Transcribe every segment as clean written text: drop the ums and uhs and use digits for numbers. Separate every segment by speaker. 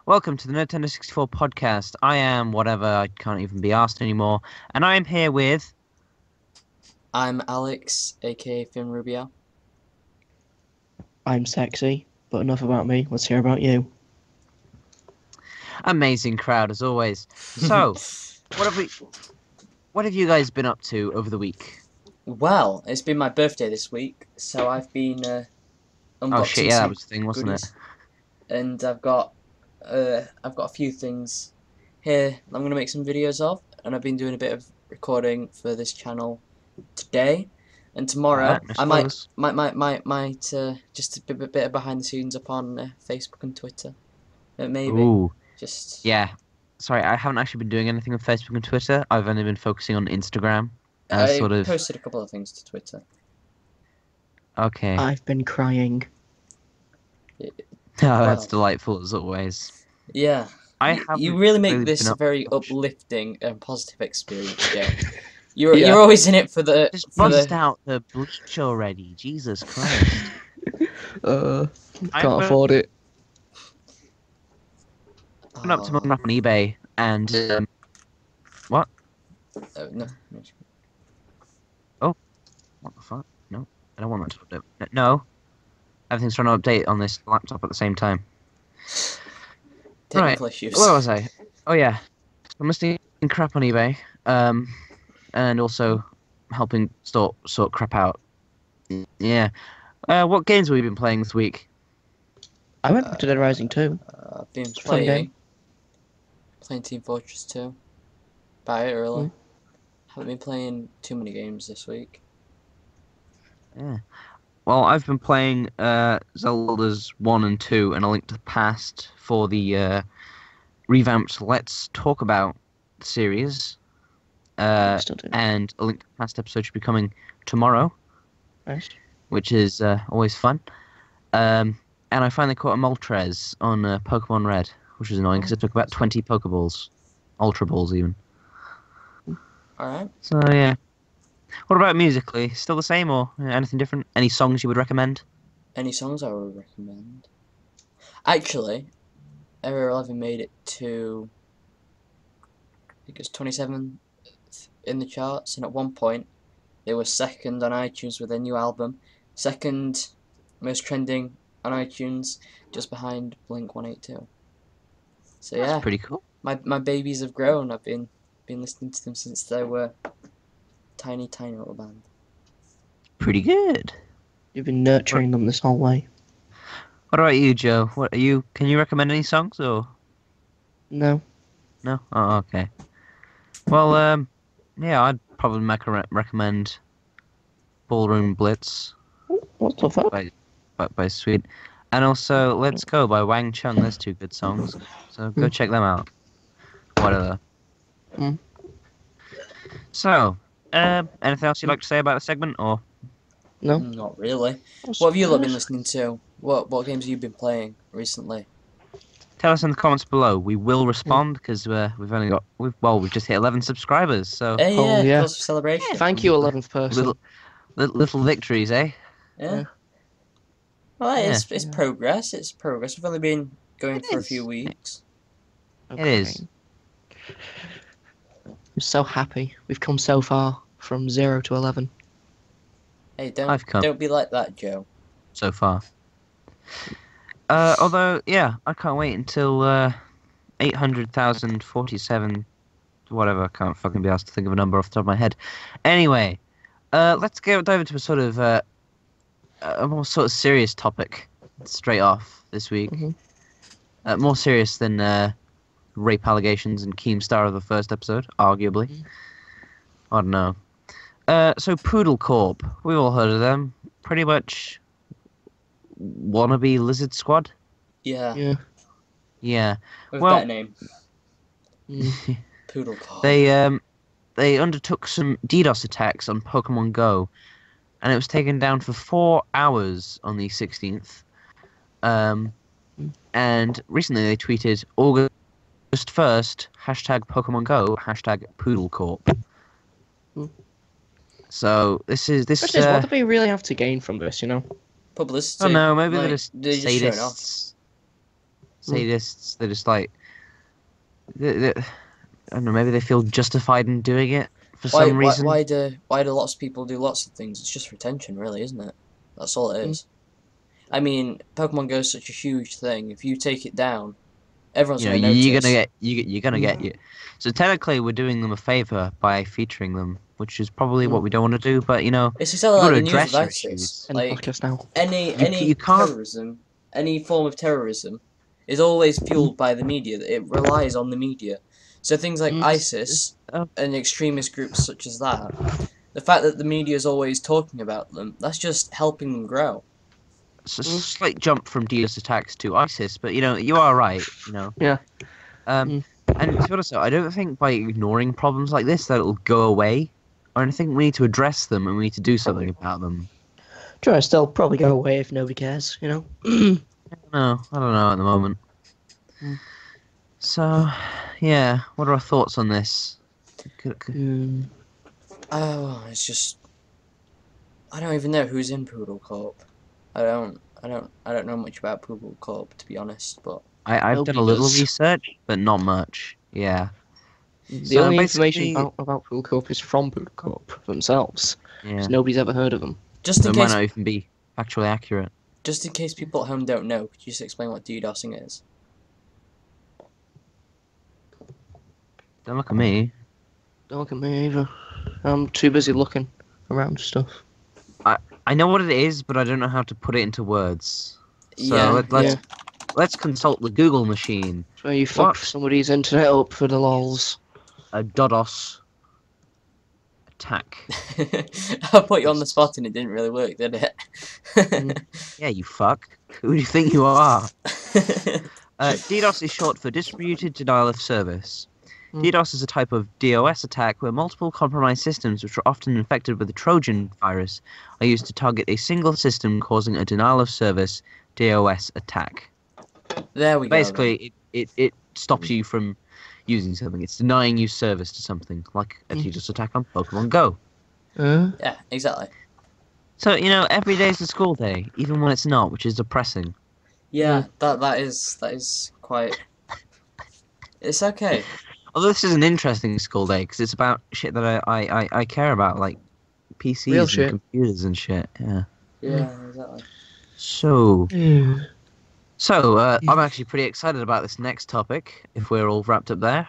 Speaker 1: Welcome to the Nerdtendo 64 podcast. I am whatever, I can't even be asked anymore. And I am here with...
Speaker 2: I'm Alex, aka FinRubio.
Speaker 3: I'm sexy, but enough about me. Let's hear about you.
Speaker 1: Amazing crowd, as always. So, what have you guys been up to over the week?
Speaker 2: Well, it's been my birthday this week, so I've been
Speaker 1: Oh shit,
Speaker 2: unboxing
Speaker 1: yeah, that
Speaker 2: some
Speaker 1: was the thing, wasn't
Speaker 2: goodies, and I've got a few things here I'm gonna make some videos of, and I've been doing a bit of recording for this channel today, and tomorrow
Speaker 1: No
Speaker 2: I might
Speaker 1: spoilers.
Speaker 2: just a bit of behind the scenes up on Facebook and Twitter, maybe
Speaker 1: Ooh,
Speaker 2: just.
Speaker 1: yeah. Sorry, I haven't actually been doing anything on Facebook and Twitter. I've only been focusing on Instagram as
Speaker 2: I
Speaker 1: sort of...
Speaker 2: posted a couple of things to Twitter.
Speaker 1: Okay.
Speaker 3: I've been crying.
Speaker 1: Oh, that's
Speaker 2: Well,
Speaker 1: delightful, as always.
Speaker 2: yeah.
Speaker 1: I
Speaker 2: You
Speaker 1: haven't
Speaker 2: really make
Speaker 1: really been
Speaker 2: this a
Speaker 1: up
Speaker 2: very
Speaker 1: much.
Speaker 2: uplifting and positive experience, Joe. You're
Speaker 3: Yeah.
Speaker 2: you're always in it for the
Speaker 1: Just
Speaker 2: for
Speaker 1: bust
Speaker 2: the.
Speaker 1: out the bleach already, Jesus Christ.
Speaker 3: uh,
Speaker 1: I've
Speaker 3: can't afford it.
Speaker 1: been up to
Speaker 2: Oh,
Speaker 1: looking up on eBay and what?
Speaker 2: no.
Speaker 1: Oh, what the fuck? No, I don't want that to update. No, everything's trying to update on this laptop at the same time. Right,
Speaker 2: Technical issues.
Speaker 1: where was I? Oh yeah, I'm listing crap on eBay, and also helping sort crap out. Yeah. What games have we been playing this week?
Speaker 3: I went back to Dead Rising 2.
Speaker 2: I've been
Speaker 3: It's a fun game.
Speaker 2: playing Team Fortress 2. About it really.
Speaker 3: Mm.
Speaker 2: Haven't been playing too many games this week.
Speaker 1: Yeah. Well, I've been playing Zelda's 1 and 2 and A Link to the Past for the revamped Let's Talk About series.
Speaker 3: I still do.
Speaker 1: And A Link to the Past episode should be coming tomorrow,
Speaker 3: Nice.
Speaker 1: which is always fun. And I finally caught a Moltres on Pokemon Red, which was annoying because it took about 20 Pokeballs. Ultra Balls, even.
Speaker 2: Alright.
Speaker 1: So, yeah. What about musically? Still the same or anything different? Any songs you would recommend?
Speaker 2: Any songs I would recommend? Actually, Area 11 made it to, I think it's 27th in the charts, and at one point they were second on iTunes with their new album, second most trending on iTunes, just behind Blink 182. So
Speaker 1: That's
Speaker 2: yeah,
Speaker 1: pretty cool.
Speaker 2: my babies have grown. I've been listening to them since they were tiny little band.
Speaker 1: Pretty good.
Speaker 3: You've been nurturing them this whole way.
Speaker 1: What about you, Joe? What are you? Can you recommend any songs or
Speaker 3: No.
Speaker 1: no? Oh, okay. Well, yeah, I'd probably recommend Ballroom Blitz
Speaker 3: What the fuck?
Speaker 1: by Sweet, and also Let's Go by Wang Chung. There's two good songs, so go check them out. Whatever.
Speaker 3: Mm.
Speaker 1: So, anything else you'd like to say about the segment, or
Speaker 3: No.
Speaker 2: Not really. What have you lot been listening to? What games have you been playing recently?
Speaker 1: tell us in the comments below. We will respond because we've just hit 11 subscribers, so
Speaker 2: Hey,
Speaker 3: Oh,
Speaker 2: yeah,
Speaker 3: yeah.
Speaker 2: cause for celebration.
Speaker 3: Thank you, 11th person.
Speaker 1: little victories, eh?
Speaker 2: Yeah. Well,
Speaker 1: Yeah.
Speaker 2: it's
Speaker 3: Yeah.
Speaker 2: progress. It's progress. We've only been going
Speaker 1: It
Speaker 2: for a
Speaker 1: is.
Speaker 2: few weeks.
Speaker 1: It is.
Speaker 3: I'm so happy. We've come so far from 0 to 11.
Speaker 2: Hey,
Speaker 1: I've come
Speaker 2: don't be like that, Joe.
Speaker 1: so far. Although, yeah, I can't wait until 800,047, whatever. I can't fucking be asked to think of a number off the top of my head. Anyway, let's dive into a sort of a more sort of serious topic straight off this week.
Speaker 3: Mhm.
Speaker 1: More serious than rape allegations and Keemstar of the first episode, arguably.
Speaker 3: Mhm.
Speaker 1: I don't know. So Poodle Corp, we've all heard of them. Pretty much wannabe Lizard Squad.
Speaker 2: Yeah,
Speaker 3: Yeah.
Speaker 1: Yeah.
Speaker 2: with
Speaker 1: Well-
Speaker 2: a better name.
Speaker 3: Mm.
Speaker 2: Poodle Corp.
Speaker 1: They undertook some DDoS attacks on Pokemon Go, and it was taken down for 4 hours on the 16th. And recently they tweeted August 1st, #Pokemon Go, #Poodle Corp.
Speaker 3: Hmm.
Speaker 1: So this is
Speaker 3: Question is, what do they really have to gain from this, you know?
Speaker 2: Publicity.
Speaker 1: I don't know, maybe
Speaker 2: like,
Speaker 1: they're just
Speaker 2: they're just showing off.
Speaker 1: sadists. sadists. They're just like, I don't know. Maybe they feel justified in doing it for some reason.
Speaker 2: Why do lots of people do lots of things? It's just retention, really, isn't it? That's all it is. I mean, Pokemon Go is such a huge thing. If you take it down, everyone's gonna notice.
Speaker 1: You're gonna get you. So technically, we're doing them a favor by featuring them, which is probably what we don't want to do. But
Speaker 2: it's exactly
Speaker 1: you
Speaker 2: like
Speaker 1: got to
Speaker 2: the news
Speaker 1: address
Speaker 2: of
Speaker 1: your
Speaker 2: ISIS.
Speaker 1: issues.
Speaker 3: Any podcast now.
Speaker 2: Any
Speaker 1: can't-
Speaker 2: terrorism, any form of terrorism, is always fueled by the media. It relies on the media. So things like ISIS and extremist groups such as that, the fact that the media is always talking about them, that's just helping them grow.
Speaker 1: It's a slight jump from DDoS attacks to ISIS, but you are right.
Speaker 3: Yeah.
Speaker 1: And to be honest, I don't think by ignoring problems like this that it'll go away. I think we need to address them and we need to do something about them.
Speaker 3: Trust, they'll probably go away if nobody cares,
Speaker 1: No, I don't know at the moment. So, yeah, what are our thoughts on this?
Speaker 2: Oh, it's just I don't even know who's in Poodle Corp. I don't know much about Poodle Corp, to be honest, but
Speaker 1: I've done a little research, but not much. Yeah.
Speaker 3: The only information about Poodle Corp is from Poodle Corp themselves.
Speaker 1: Yeah.
Speaker 3: Nobody's ever heard of them.
Speaker 2: Just in
Speaker 1: It
Speaker 2: case,
Speaker 1: might not even be factually accurate.
Speaker 2: just in case people at home don't know, could you just explain what DDoSing is?
Speaker 1: Don't look at me.
Speaker 3: Don't look at me either. I'm too busy looking around stuff.
Speaker 1: I know what it is, but I don't know how to put it into words. So let's consult the Google machine.
Speaker 3: It's where you fuck somebody's internet up for the lols.
Speaker 1: A DDoS attack.
Speaker 2: I put you on the spot and it didn't really work, did it?
Speaker 1: Yeah, you fuck. Who do you think you are? DDoS is short for Distributed Denial of Service. DDoS is a type of DOS attack where multiple compromised systems, which are often infected with a Trojan virus, are used to target a single system, causing a denial of service DOS attack.
Speaker 2: There we go.
Speaker 1: Basically, it stops you from using something. It's denying you service to something, like a DDoS attack on Pokemon Go.
Speaker 2: Yeah, exactly.
Speaker 1: So, every day is a school day, even when it's not, which is depressing.
Speaker 2: Yeah, that is quite... It's okay.
Speaker 1: Although this is an interesting school day, because it's about shit that I care about, like PCs
Speaker 3: Real
Speaker 1: and
Speaker 3: shit.
Speaker 1: computers and shit. Yeah.
Speaker 2: Yeah, exactly.
Speaker 1: So, I'm actually pretty excited about this next topic, if we're all wrapped up there.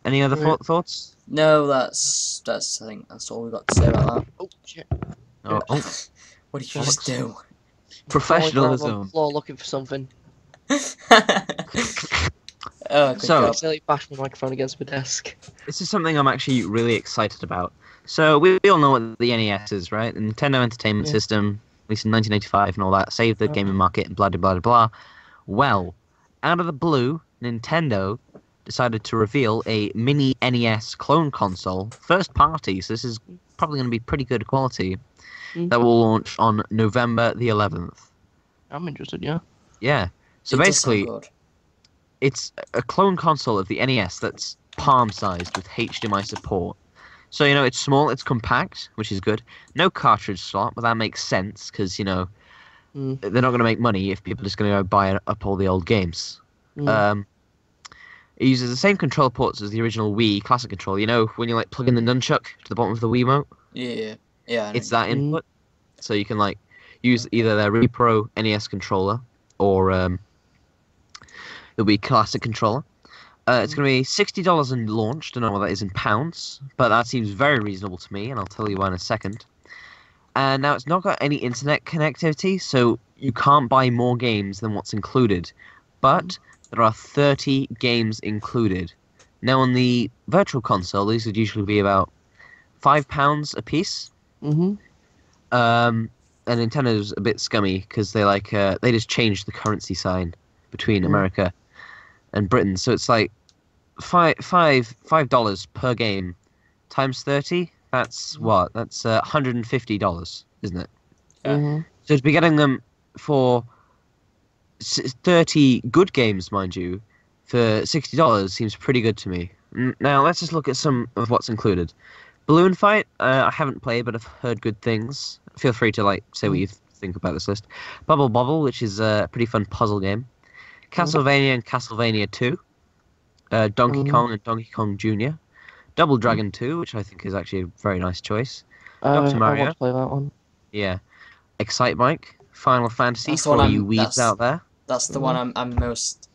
Speaker 1: Any other thoughts?
Speaker 2: No, that's I think that's all we've got to say about that.
Speaker 3: Oh, shit.
Speaker 1: Oh,
Speaker 2: What did you just do?
Speaker 1: professionalism.
Speaker 3: On the floor looking for something.
Speaker 2: Oh, good
Speaker 1: So-
Speaker 2: job.
Speaker 3: I accidentally bashed my microphone against my desk.
Speaker 1: This is something I'm actually really excited about. So we all know what the NES is, right? The Nintendo Entertainment System, released in 1985 and all that, saved the gaming market and blah, blah, blah, blah. Well, out of the blue, Nintendo decided to reveal a mini NES clone console, first party, so this is probably going to be pretty good quality, that will launch on November the 11th.
Speaker 3: I'm interested, yeah.
Speaker 1: Yeah. So
Speaker 2: It does sound
Speaker 1: basically,
Speaker 2: good.
Speaker 1: it's a clone console of the NES that's palm-sized with HDMI support. So, it's small, it's compact, which is good. No cartridge slot, but that makes sense, because, they're not going to make money if people are just going to go buy up all the old games. It uses the same control ports as the original Wii Classic controller. When you, plug in the nunchuck to the bottom of the Wiimote?
Speaker 2: Yeah. I
Speaker 1: It's
Speaker 2: know.
Speaker 1: that input. So you can, use either their Repro NES controller or the Wii Classic controller. It's going to be $60 in launch. Don't know what that is in pounds, but that seems very reasonable to me, and I'll tell you why in a second. And now it's not got any internet connectivity, so you can't buy more games than what's included. But there are 30 games included. Now on the Virtual Console, these would usually be about £5 a piece. And Nintendo's a bit scummy because they just changed the currency sign between America and Britain, so it's $5 per game times 30. That's what? That's $150, isn't it? So to be getting them for 30 good games, mind you, for $60 seems pretty good to me. Now let's just look at some of what's included. Balloon Fight, I haven't played, but I've heard good things. Feel free to say what you think about this list. Bubble Bobble, which is a pretty fun puzzle game. Castlevania and Castlevania 2. Donkey Kong and Donkey Kong Jr. Double Dragon 2, which I think is actually a very nice choice. Dr.
Speaker 3: I
Speaker 1: Mario.
Speaker 3: want to play that one.
Speaker 1: Yeah. Excite Bike. Final Fantasy
Speaker 2: That's the
Speaker 1: for
Speaker 2: one
Speaker 1: you weebs out there.
Speaker 2: That's the one I'm most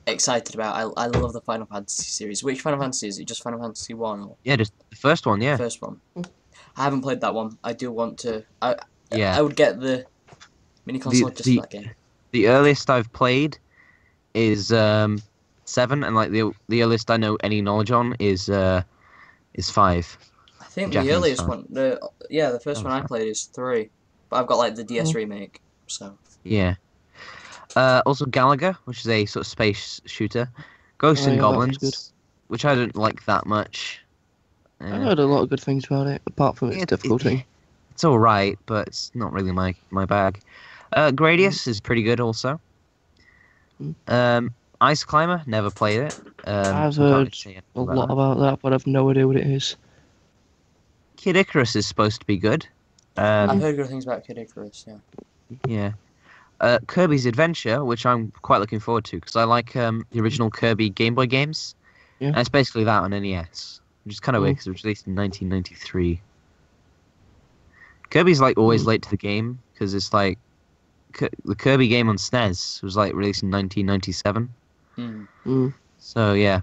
Speaker 2: excited about. I love the Final Fantasy series. Which Final Fantasy is it? Just Final Fantasy 1 or
Speaker 1: Yeah, just the first one, yeah.
Speaker 2: first one? I haven't played that one. I do want to. I
Speaker 1: Yeah.
Speaker 2: would get the mini console just for that game.
Speaker 1: The earliest I've played is 7, and like the earliest I know any knowledge on is 5.
Speaker 2: I think
Speaker 1: Japanese
Speaker 2: the earliest
Speaker 1: 5.
Speaker 2: one, the first one I
Speaker 1: 5.
Speaker 2: played is 3, but I've got like the DS remake. So
Speaker 1: Yeah. Also Galaga, which is a sort of space shooter. Ghosts and
Speaker 3: yeah, that was good.
Speaker 1: Goblins, which I don't like that much.
Speaker 3: I heard a lot of good things about it, apart from its difficulty.
Speaker 1: It's all right, but it's not really my bag. Gradius is pretty good also. Ice Climber, never played it.
Speaker 3: I've heard a lot about that, but I've no idea what it is.
Speaker 1: Kid Icarus is supposed to be good.
Speaker 2: I've heard good things about Kid Icarus. Yeah.
Speaker 1: Yeah. Kirby's Adventure, which I'm quite looking forward to because I like the original Kirby Game Boy games.
Speaker 3: Yeah.
Speaker 1: And it's basically that on NES, which is kind of weird because it was released in 1993. Kirby's like always late to the game because it's like the Kirby game on SNES was like released in 1997. So yeah,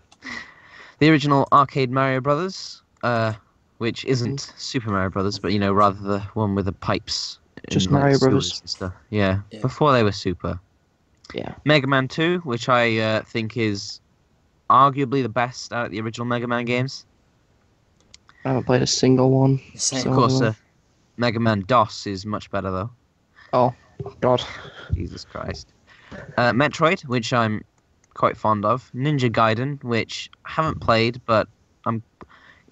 Speaker 1: the original arcade Mario Brothers, which isn't Super Mario Brothers, but rather the one with the pipes.
Speaker 3: Just
Speaker 1: and, like,
Speaker 3: Mario
Speaker 1: sewers
Speaker 3: Brothers.
Speaker 1: and stuff. Yeah, before they were Super.
Speaker 3: Yeah.
Speaker 1: Mega Man 2, which I think is arguably the best out of the original Mega Man games.
Speaker 3: I haven't played a single one.
Speaker 2: Same.
Speaker 1: Of course, Mega Man DOS is much better though.
Speaker 3: Oh, God.
Speaker 1: Jesus Christ. Metroid, which I'm quite fond of. Ninja Gaiden, which I haven't played, but I'm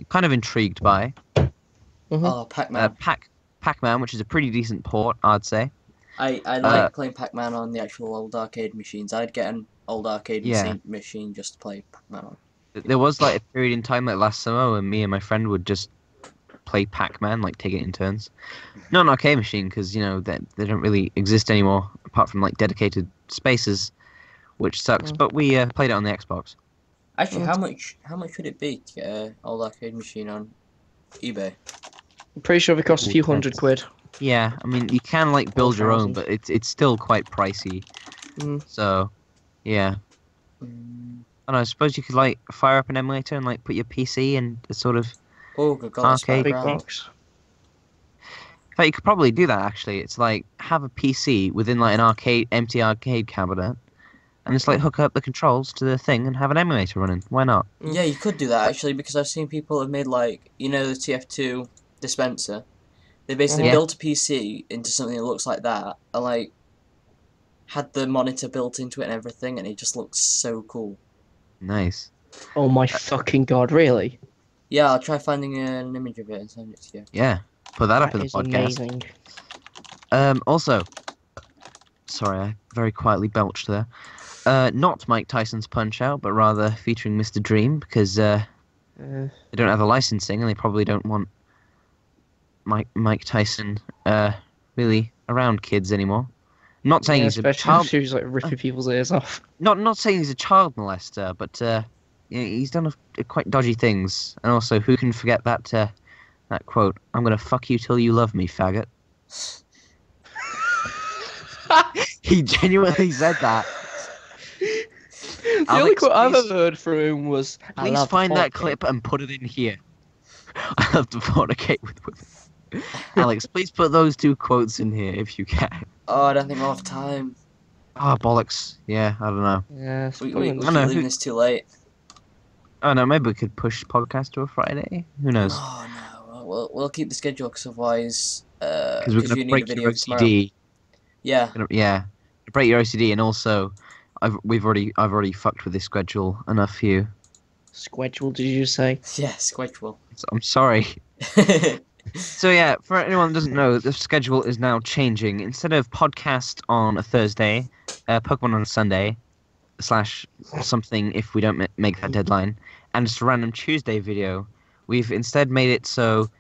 Speaker 1: kind of intrigued by.
Speaker 2: Oh, Pac-Man.
Speaker 1: Pac-Man, which is a pretty decent port, I'd say.
Speaker 2: I like playing Pac-Man on the actual old arcade machines. I'd get an old arcade machine just to play Pac-Man on.
Speaker 1: There was like a period in time like last summer when me and my friend would just play Pac-Man, like take it in turns. Not an arcade machine because they don't really exist anymore apart from like dedicated spaces, which sucks. But we played it on the Xbox.
Speaker 2: Actually, how much would it be to get an old arcade machine on eBay?
Speaker 3: I'm pretty sure it costs a few £100.
Speaker 1: Yeah, I mean you can like build your own, but it's still quite pricey. So, yeah. I don't know, I suppose you could like fire up an emulator and like put your PC in a sort of
Speaker 2: good God,
Speaker 1: arcade
Speaker 3: Big box.
Speaker 1: In fact, you could probably do that actually. It's like have a PC within like an empty arcade cabinet, and just like hook up the controls to the thing and have an emulator running. Why not?
Speaker 2: Yeah, you could do that actually because I've seen people have made like the TF2 dispenser. They basically built a PC into something that looks like that, and like had the monitor built into it and everything, and it just looks so cool.
Speaker 1: Nice.
Speaker 3: Oh my fucking God, really?
Speaker 2: Yeah, I'll try finding an image of it and send it to you.
Speaker 1: Yeah, put that up in the
Speaker 3: is
Speaker 1: podcast.
Speaker 3: Amazing.
Speaker 1: Also, sorry, I very quietly belched there. Not Mike Tyson's Punch Out, but rather featuring Mr. Dream because they don't have the licensing and they probably don't want Mike Tyson really around kids anymore. Not saying he's a child.
Speaker 3: He's like ripping people's ears off.
Speaker 1: Not saying he's a child molester, but he's done quite dodgy things. And also, who can forget that quote? "I'm gonna fuck you till you love me, faggot." He genuinely said that.
Speaker 3: The only quote I've ever heard from him was,
Speaker 1: "Please find that clip and put it in here." I love to fornicate with women. Alex, please put those 2 quotes in here if you can.
Speaker 2: Oh, I don't think we'll have time.
Speaker 1: Oh, bollocks. Yeah, I don't know.
Speaker 3: Yeah,
Speaker 2: We keep leaving this too late.
Speaker 1: Oh, no, maybe we could push the podcast to a Friday. Who knows?
Speaker 2: Oh, no. We'll keep the schedule because otherwise...
Speaker 1: Because we're going to break your OCD.
Speaker 2: Yeah.
Speaker 1: Yeah. Break your OCD, and also, I've already fucked with this schedule enough for you.
Speaker 3: Schedule, did you say?
Speaker 2: Yeah, schedule.
Speaker 1: I'm sorry. So yeah, for anyone that doesn't know, the schedule is now changing. Instead of podcast on a Thursday, Pokemon on a Sunday, / something if we don't make that deadline, and just a random Tuesday video, we've instead made it so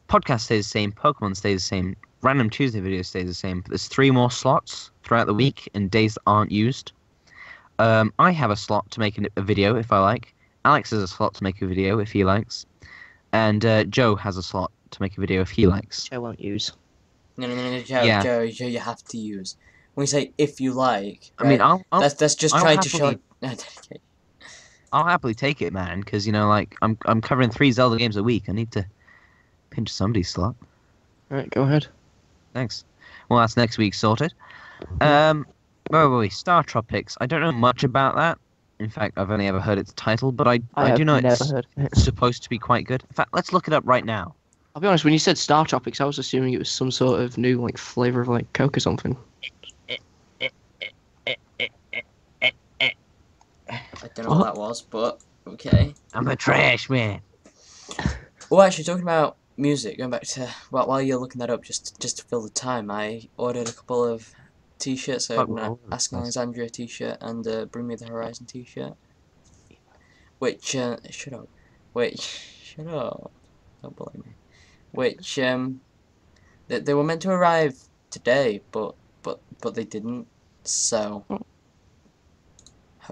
Speaker 1: podcast stays the same, Pokemon stays the same, random Tuesday video stays the same, but there's 3 more slots throughout the week and days that aren't used. I have a slot to make a video if I like. Alex has a slot to make a video if he likes. And Joe has a slot to make a video if he likes.
Speaker 3: Which I won't use.
Speaker 2: No, Joe,
Speaker 1: Yeah.
Speaker 2: Joe, you have to use. When we say if you like,
Speaker 1: I mean,
Speaker 2: right? That's just
Speaker 1: I'll
Speaker 2: trying to show.
Speaker 1: I'll happily take it, man, because like I'm covering 3 Zelda games a week. I need to pinch somebody's slot.
Speaker 3: All right, go ahead.
Speaker 1: Thanks. Well, that's next week sorted. Where were we? Star Tropics. I don't know much about that. In fact, I've only ever heard its title, but I do know it's supposed to be quite good. In fact, let's look it up right now.
Speaker 3: I'll be honest, when you said Star Tropics, I was assuming it was some sort of new like flavor of like Coke or something.
Speaker 2: I don't know what that was, but okay.
Speaker 1: I'm a trash man.
Speaker 2: Oh, actually, talking about music, going back to while you're looking that up, just to fill the time, I ordered a couple of T-shirts. So an Ask Alexandria T-shirt and Bring Me the Horizon T-shirt. Which shut up. Don't bully me. Which they were meant to arrive today, but they didn't. So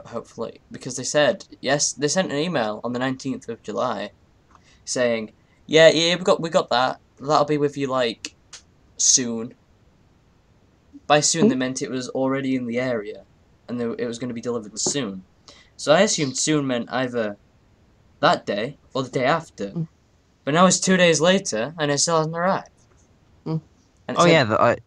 Speaker 2: hopefully, because they said yes, they sent an email on the 19th of July, saying yeah we got that. That'll be with you like soon. By soon they meant it was already in the area, and it was going to be delivered soon. So I assumed soon meant either that day or the day after. But now it's 2 days later, and it still hasn't arrived.
Speaker 1: And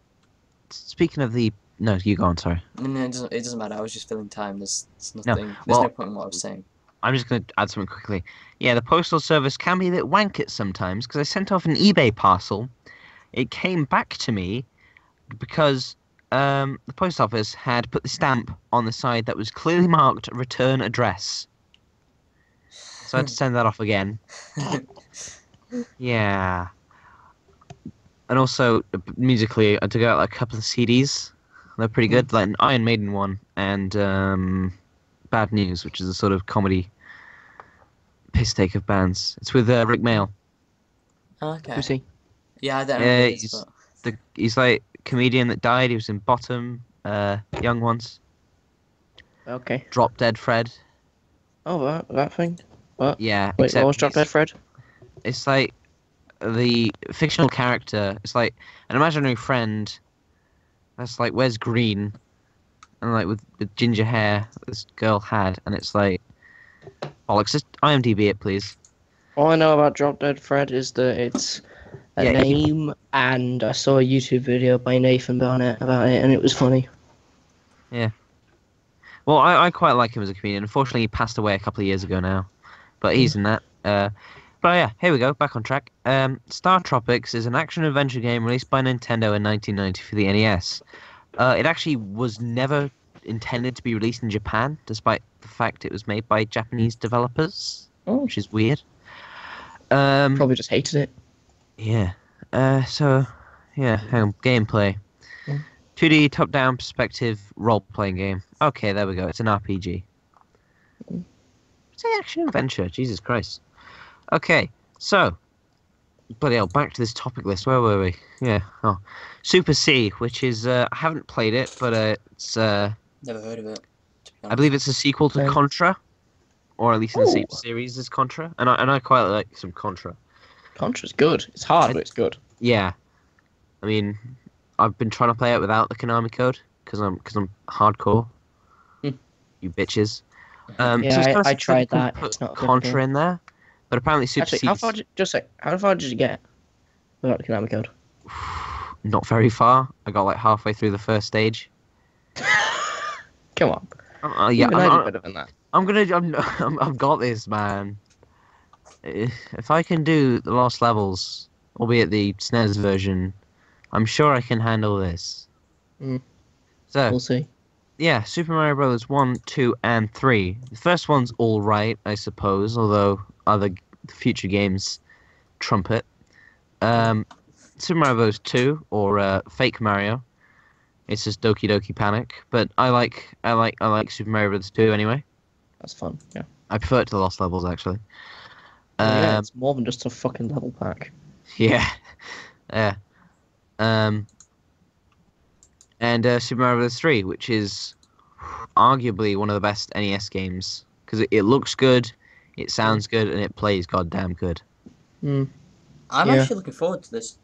Speaker 1: speaking of the... No, you go on, sorry.
Speaker 2: No, it doesn't matter. I was just filling time. There's nothing. There's no point in what I was saying.
Speaker 1: I'm just going to add something quickly. Yeah, the postal service can be a bit wank sometimes, because I sent off an eBay parcel. It came back to me because the post office had put the stamp on the side that was clearly marked return address. So I had to send that off again. Yeah. And also, musically, I took out like a couple of CDs. They're pretty good, like an Iron Maiden one, and Bad News, which is a sort of comedy piss take of bands. It's with Rick Mail.
Speaker 2: Okay.
Speaker 3: Who's he?
Speaker 2: Yeah, I don't know.
Speaker 1: He's like a comedian that died. He was in Bottom, Young Ones.
Speaker 3: Okay.
Speaker 1: Drop Dead Fred.
Speaker 3: Oh, that thing? What?
Speaker 1: Yeah.
Speaker 3: Wait, what was Drop Dead Fred?
Speaker 1: It's like the fictional character. It's like an imaginary friend that's like wears green and like with ginger hair that this girl had, and it's like bollocks. Just IMDb it, please.
Speaker 3: All I know about Drop Dead Fred is that it's a name, and I saw a YouTube video by Nathan Barnett about it, and it was funny.
Speaker 1: Yeah. Well, I quite like him as a comedian. Unfortunately, he passed away a couple of years ago now, but he's in that. But yeah, here we go, back on track. Star Tropics is an action-adventure game released by Nintendo in 1990 for the NES. It actually was never intended to be released in Japan, despite the fact it was made by Japanese developers, which is weird.
Speaker 3: Probably just hated it.
Speaker 1: Yeah. So, yeah, hang on. Gameplay. 2D top-down perspective role-playing game. Okay, there we go. It's an RPG. It's an action-adventure. Jesus Christ. Okay, so, bloody hell, back to this topic list. Where were we? Yeah, Super C, which is, I haven't played it, but it's...
Speaker 2: Never heard of it.
Speaker 1: I believe it's a sequel to Contra, or at least in the series is Contra, and I quite like some Contra.
Speaker 3: Contra's good. It's hard, but it's good.
Speaker 1: Yeah. I mean, I've been trying to play it without the Konami code, because I'm hardcore. You bitches.
Speaker 3: Yeah, I tried that.
Speaker 1: Put
Speaker 3: it's not
Speaker 1: Contra in there. But apparently Super C...
Speaker 3: how far did you get without the Konami code?
Speaker 1: Not very far. I got like halfway through the first stage.
Speaker 3: Come on.
Speaker 1: Yeah,
Speaker 3: I'm better than that.
Speaker 1: I've got this, man. If I can do the Lost Levels, albeit the SNES version, I'm sure I can handle this. So
Speaker 3: we'll see.
Speaker 1: Yeah, Super Mario Bros. 1, 2, and 3. The first one's alright, I suppose, although other future games trump it. Super Mario Bros. 2, or Fake Mario. It's just Doki Doki Panic, but I like Super Mario Bros. 2 anyway.
Speaker 3: That's fun, yeah.
Speaker 1: I prefer it to the Lost Levels, actually.
Speaker 3: Yeah, it's more than just a fucking level pack.
Speaker 1: Yeah. Yeah. And Super Mario Bros. 3, which is arguably one of the best NES games because it looks good, it sounds good, and it plays goddamn good.
Speaker 3: Mm.
Speaker 2: I'm
Speaker 3: Yeah.
Speaker 2: actually looking forward to this.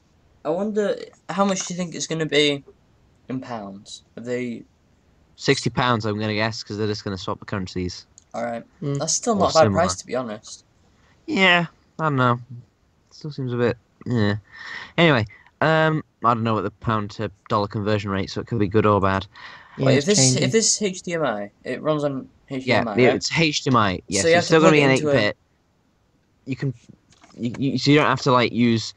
Speaker 2: I wonder how much do you think it's going to be in pounds? Are they
Speaker 1: £60, I'm gonna guess, because they're just gonna swap the currencies
Speaker 2: all right?
Speaker 3: Mm.
Speaker 2: That's still
Speaker 1: or
Speaker 2: not a bad
Speaker 1: similar.
Speaker 2: price, to be honest.
Speaker 1: Yeah, I don't know. Still seems a bit. Yeah. Anyway, I don't know what the pound to dollar conversion rate, so it could be good or bad.
Speaker 3: Yeah,
Speaker 2: Wait,
Speaker 3: it's
Speaker 2: if
Speaker 3: changing.
Speaker 2: this is HDMI, it runs on
Speaker 1: Yeah,
Speaker 2: HDMI, right?
Speaker 1: it's HDMI. Yeah,
Speaker 2: So
Speaker 1: so
Speaker 2: you
Speaker 1: you're
Speaker 2: have to
Speaker 1: still gonna
Speaker 2: plug
Speaker 1: be
Speaker 2: it
Speaker 1: an
Speaker 2: into
Speaker 1: 8-bit. You can, so you don't have to like use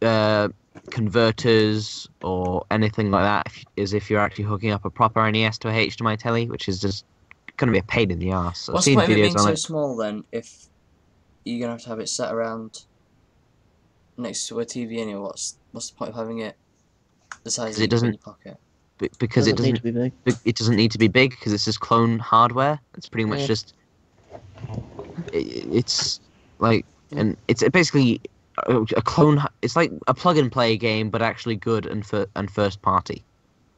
Speaker 1: uh converters or anything like that. As if you're actually hooking up a proper NES to a HDMI telly, which is just gonna be a pain in the ass. I've
Speaker 2: What's the
Speaker 1: seen
Speaker 2: point of it being
Speaker 1: videos on
Speaker 2: so
Speaker 1: it.
Speaker 2: small then? If you're gonna have to have it set around next to a TV anyway, what's the point of having it the size
Speaker 1: Because
Speaker 2: that
Speaker 1: it
Speaker 2: you can fit in
Speaker 1: doesn't,
Speaker 2: your pocket?
Speaker 1: because
Speaker 3: Doesn't need to be big.
Speaker 1: it doesn't need to be big because it's just clone hardware. It's pretty much
Speaker 3: Yeah.
Speaker 1: just it's like,
Speaker 3: Mm.
Speaker 1: and it's basically a clone. It's like a plug and play game, but actually good and first party.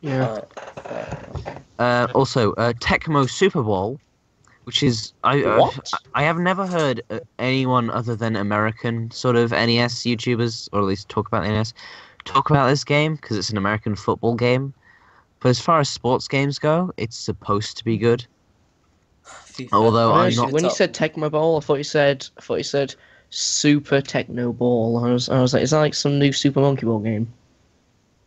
Speaker 3: Yeah.
Speaker 2: Alright, fair.
Speaker 1: Also, Tecmo Super Bowl, which is
Speaker 3: What?
Speaker 1: I have never heard anyone other than American sort of NES YouTubers, or at least talk about NES, talk about this game because it's an American football game. But as far as sports games go, it's supposed to be good.
Speaker 2: FIFA.
Speaker 1: Although
Speaker 3: I
Speaker 1: I'm
Speaker 3: was-
Speaker 1: not.
Speaker 3: when you said Tecmo Bowl, I thought you said Super Techno Ball. I was like, is that like some new Super Monkey Ball game?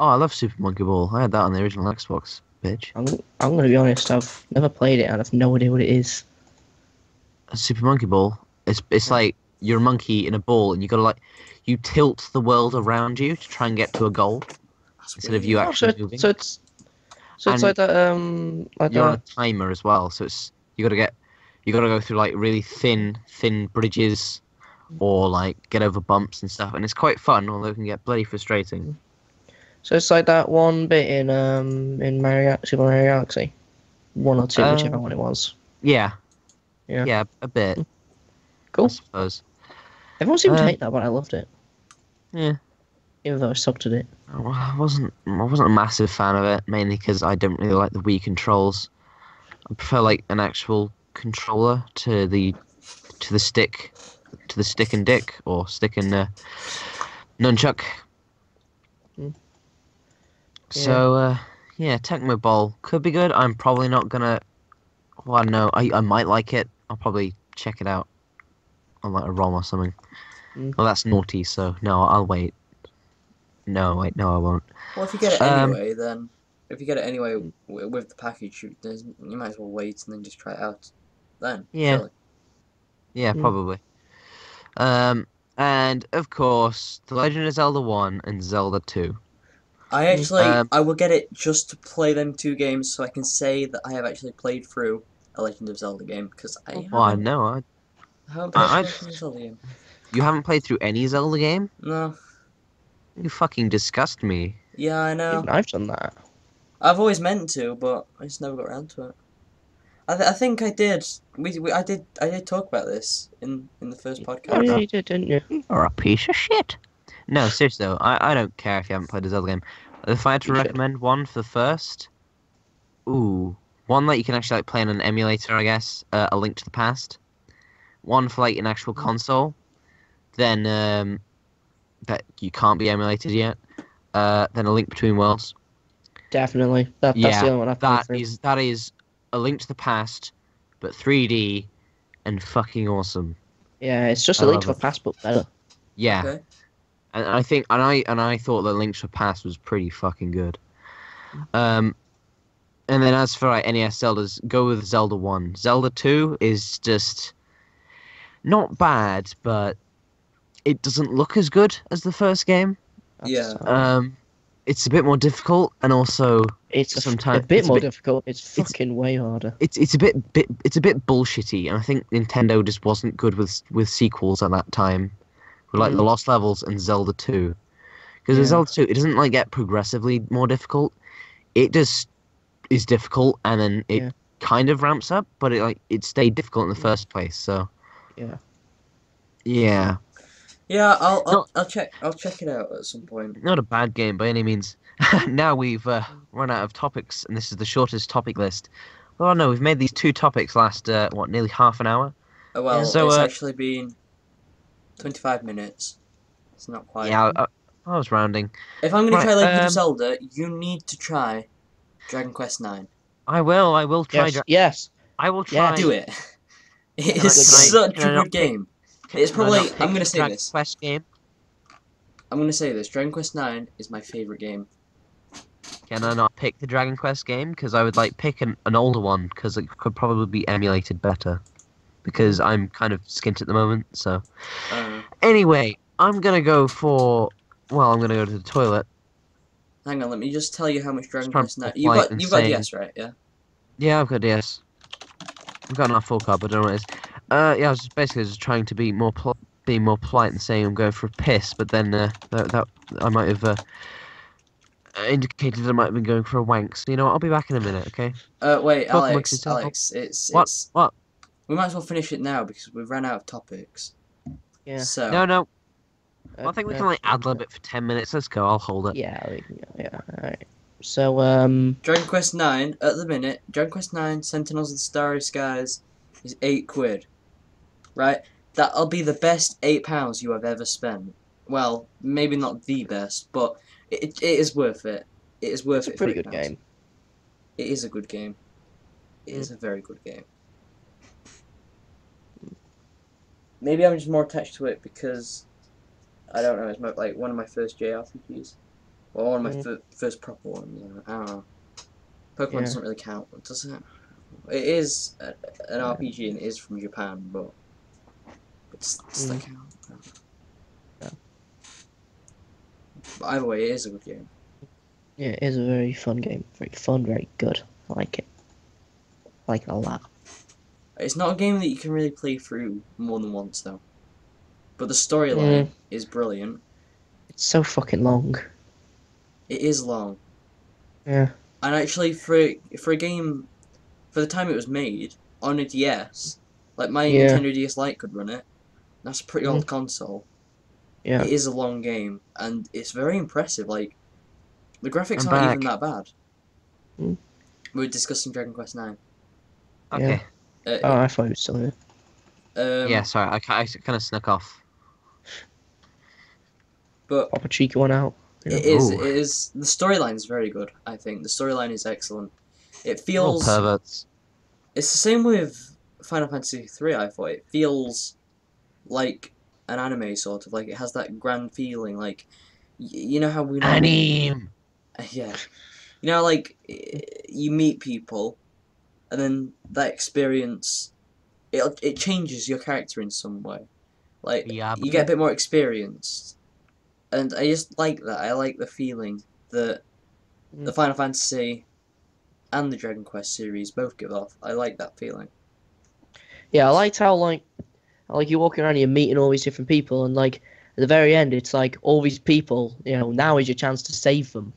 Speaker 1: Oh, I love Super Monkey Ball. I had that on the original Xbox, bitch.
Speaker 3: I'm gonna be honest, I've never played it and I've no idea what it is.
Speaker 1: Super Monkey Ball. It's like you're a monkey in a ball, and you gotta like you tilt the world around you to try and get to a goal
Speaker 2: That's
Speaker 1: instead of
Speaker 2: weird.
Speaker 1: you
Speaker 3: Oh,
Speaker 1: actually moving.
Speaker 3: so it's
Speaker 1: And
Speaker 3: like that like
Speaker 1: you're on a
Speaker 3: that.
Speaker 1: timer as well, so it's you gotta go through like really thin bridges or like get over bumps and stuff, and it's quite fun, although it can get bloody frustrating.
Speaker 3: So it's like that one bit in Super Mario Galaxy, 1 or 2, whichever one it was.
Speaker 1: Yeah,
Speaker 3: Yeah.
Speaker 1: a bit, I
Speaker 3: Cool.
Speaker 1: suppose.
Speaker 3: Everyone seemed to
Speaker 1: Um,
Speaker 3: hate that, but I loved it,
Speaker 1: Yeah,
Speaker 3: even though I sucked at it.
Speaker 1: well, I wasn't a massive fan of it, mainly because I don't really like the Wii controls. I prefer like an actual controller to the stick, and dick, or stick and nunchuck.
Speaker 3: Mm.
Speaker 1: So yeah, Tecmo Bowl could be good. I'm probably not gonna. Well, I don't know. I might like it. I'll probably check it out on like a ROM or something.
Speaker 3: Mm.
Speaker 1: Well, that's naughty. So no, I'll wait. No, wait, no, I won't.
Speaker 2: Well, if you get it
Speaker 1: Um,
Speaker 2: anyway, then if you get it anyway with the package, you might as well wait and then just try it out. Then,
Speaker 1: Yeah.
Speaker 2: surely.
Speaker 1: Yeah,
Speaker 3: Mm.
Speaker 1: probably. And of course, The Legend of Zelda 1 and Zelda 2.
Speaker 2: I will get it just to play them two games, so I can say that I have actually played through a Legend of Zelda game because
Speaker 1: Well, I know.
Speaker 2: haven't played
Speaker 1: I,
Speaker 2: through a Legend of Zelda game.
Speaker 1: you haven't played through any Zelda game?
Speaker 2: No,
Speaker 1: You fucking disgust me.
Speaker 2: yeah, I know.
Speaker 3: Even I've done that.
Speaker 2: I've always meant to, but I just never got around to it. I think I did. I did talk about this in the first
Speaker 3: Oh
Speaker 2: podcast.
Speaker 3: yeah, you did, didn't you?
Speaker 1: You're a piece of shit. No, seriously though, I don't care if you haven't played a Zelda game. If I had to
Speaker 3: You should.
Speaker 1: recommend one for the first, one that you can actually like play on an emulator, I guess, A Link to the Past. One for like an actual console, then that you can't be emulated yet. Then A Link Between Worlds.
Speaker 3: Definitely. That's the only one I've played through.
Speaker 1: That is A Link to the Past, but 3D and fucking awesome.
Speaker 3: Yeah, it's just
Speaker 1: I
Speaker 3: a Link to
Speaker 1: love
Speaker 3: the Past, but better.
Speaker 1: Yeah,
Speaker 2: Okay.
Speaker 1: and I think and I thought that Link to the Past was pretty fucking good. And then as for like NES Zeldas, go with Zelda 1. Zelda 2 is just not bad, but it doesn't look as good as the first game.
Speaker 2: Yeah.
Speaker 1: It's a bit more difficult, and also
Speaker 3: It's a
Speaker 1: sometimes
Speaker 3: bit
Speaker 1: it's
Speaker 3: more difficult. It's fucking way harder.
Speaker 1: it's a bit bullshitty, and I think Nintendo just wasn't good with sequels at that time, with like the Lost Levels and Zelda 2, because with Zelda 2 it doesn't like get progressively more difficult. It just is difficult, and then it kind of ramps up, but it stayed difficult in the first place. So
Speaker 3: Yeah.
Speaker 1: yeah,
Speaker 2: Yeah, I'll check it out at some point.
Speaker 1: not a bad game by any means. Now we've run out of topics, and this is the shortest topic list Oh no, we've made these two topics last nearly half an hour.
Speaker 3: Yeah.
Speaker 2: Well,
Speaker 1: So
Speaker 2: it's actually been 25 minutes. It's not quite.
Speaker 1: yeah, I was rounding.
Speaker 2: If I'm going to
Speaker 1: Right,
Speaker 2: try Legend of Zelda, you need to try Dragon Quest 9.
Speaker 1: I will try.
Speaker 3: Yes. Yes.
Speaker 1: I will try.
Speaker 2: Do it. It
Speaker 1: Can I,
Speaker 2: is
Speaker 3: Good
Speaker 1: can I,
Speaker 3: game.
Speaker 2: such
Speaker 1: can
Speaker 2: a
Speaker 1: I not
Speaker 2: good game. It's
Speaker 1: can I not
Speaker 2: probably.
Speaker 1: pick
Speaker 2: I'm going
Speaker 1: the
Speaker 2: to say
Speaker 1: Dragon
Speaker 2: this.
Speaker 1: Quest game?
Speaker 2: I'm going to say this. Dragon Quest 9 is my favorite game.
Speaker 1: Can I not pick the Dragon Quest game? Because I would like pick an older one because it could probably be emulated better. Because I'm kind of skint at the moment. So
Speaker 2: Uh,
Speaker 1: anyway, I'm gonna go for. Well, I'm gonna go to the toilet.
Speaker 2: Hang on, let me just tell you how much
Speaker 1: Just
Speaker 2: Dragon
Speaker 1: trying to
Speaker 2: Quest
Speaker 1: be
Speaker 2: 9.
Speaker 1: polite and
Speaker 2: You've got
Speaker 1: saying.
Speaker 2: DS, right? Yeah.
Speaker 1: Yeah, I've got DS. I've got enough full card, but I don't know what it is. Yeah, I was just basically just trying to be being more polite and saying I'm going for a piss, but then that I might have indicated I might have been going for a wank. So you know what? I'll be back in a minute, okay?
Speaker 2: Wait,
Speaker 1: Talk amongst yourself. What?
Speaker 2: it's.
Speaker 1: What?
Speaker 2: We might as well finish it now because we've run out of topics.
Speaker 3: Yeah.
Speaker 2: So.
Speaker 1: No. Well, I think we can like ad lib it for 10 minutes. Let's go. I'll hold it.
Speaker 3: Yeah. Yeah. All right. So
Speaker 2: Dragon Quest 9 at the minute. Dragon Quest 9 Sentinels of the Starry Skies is £8. Right? That'll be the best £8 you have ever spent. Well, maybe not the best, but it is worth it. It is worth
Speaker 3: it's a
Speaker 2: it.
Speaker 3: pretty
Speaker 2: for
Speaker 3: good
Speaker 2: £8.
Speaker 3: game.
Speaker 2: It is a good game. It is a very good game. Maybe I'm just more attached to it because I don't know. It's like one of my first JRPGs, or one of my first proper ones. I don't know. Pokemon doesn't really count, does it? It is an RPG and it is from Japan, but does that count?
Speaker 3: Yeah.
Speaker 2: But either way, it is a good game.
Speaker 3: Yeah, it is a very fun game. Very fun, very good. I like it. I like it a lot.
Speaker 2: It's not a game that you can really play through more than once, though. But the storyline is brilliant.
Speaker 3: It's so fucking long.
Speaker 2: It is long.
Speaker 3: Yeah.
Speaker 2: And actually, for a game, for the time it was made, on a DS, like my Nintendo DS Lite could run it. That's a pretty old console.
Speaker 3: Yeah.
Speaker 2: It is a long game, and it's very impressive. Like, the graphics
Speaker 1: I'm
Speaker 2: aren't
Speaker 1: back.
Speaker 2: even that bad.
Speaker 3: Mm.
Speaker 2: We're discussing Dragon Quest 9.
Speaker 1: Okay.
Speaker 3: Oh, I thought it was still here.
Speaker 1: Yeah, sorry. I kind of snuck off.
Speaker 2: But
Speaker 3: Pop a cheeky one out.
Speaker 2: it is. The storyline is very good. I think the storyline is excellent. It
Speaker 1: We're all
Speaker 2: feels.
Speaker 1: perverts.
Speaker 2: It's the same with Final Fantasy 3. I thought it feels like an anime sort of. Like it has that grand feeling. Like you know how we normally.
Speaker 1: Anime.
Speaker 2: Yeah. You know, like you meet people, and then that experience, it changes your character in some way. Like
Speaker 1: Yeah,
Speaker 2: you get a bit more experienced, and I just like that. I like the feeling that the Final Fantasy and the Dragon Quest series both give off. I like that feeling.
Speaker 3: Yeah, I liked how like you're walking around, you're meeting all these different people, and like at the very end, it's like all these people. You know, now is your chance to save them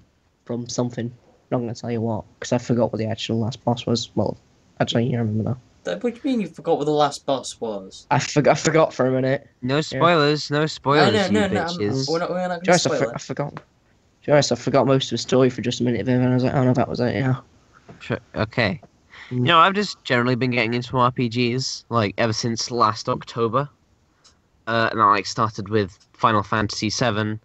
Speaker 3: from something. I'm not gonna tell you what, because I forgot what the actual last boss was. Well, actually, I remember now.
Speaker 2: What do you mean you forgot what the last boss was?
Speaker 3: I forgot for a minute.
Speaker 1: no spoilers. No spoilers,
Speaker 2: No,
Speaker 1: you bitches.
Speaker 2: we're not going to
Speaker 3: Joyce,
Speaker 2: spoil it.
Speaker 3: I forgot. Joyce, I forgot most of the story for just a minute there, and I was like, oh no, that was it. Yeah.
Speaker 1: Sure. Okay.
Speaker 3: Mm.
Speaker 1: You know, I've just generally been getting into RPGs like ever since last October. And I like started with Final Fantasy VII,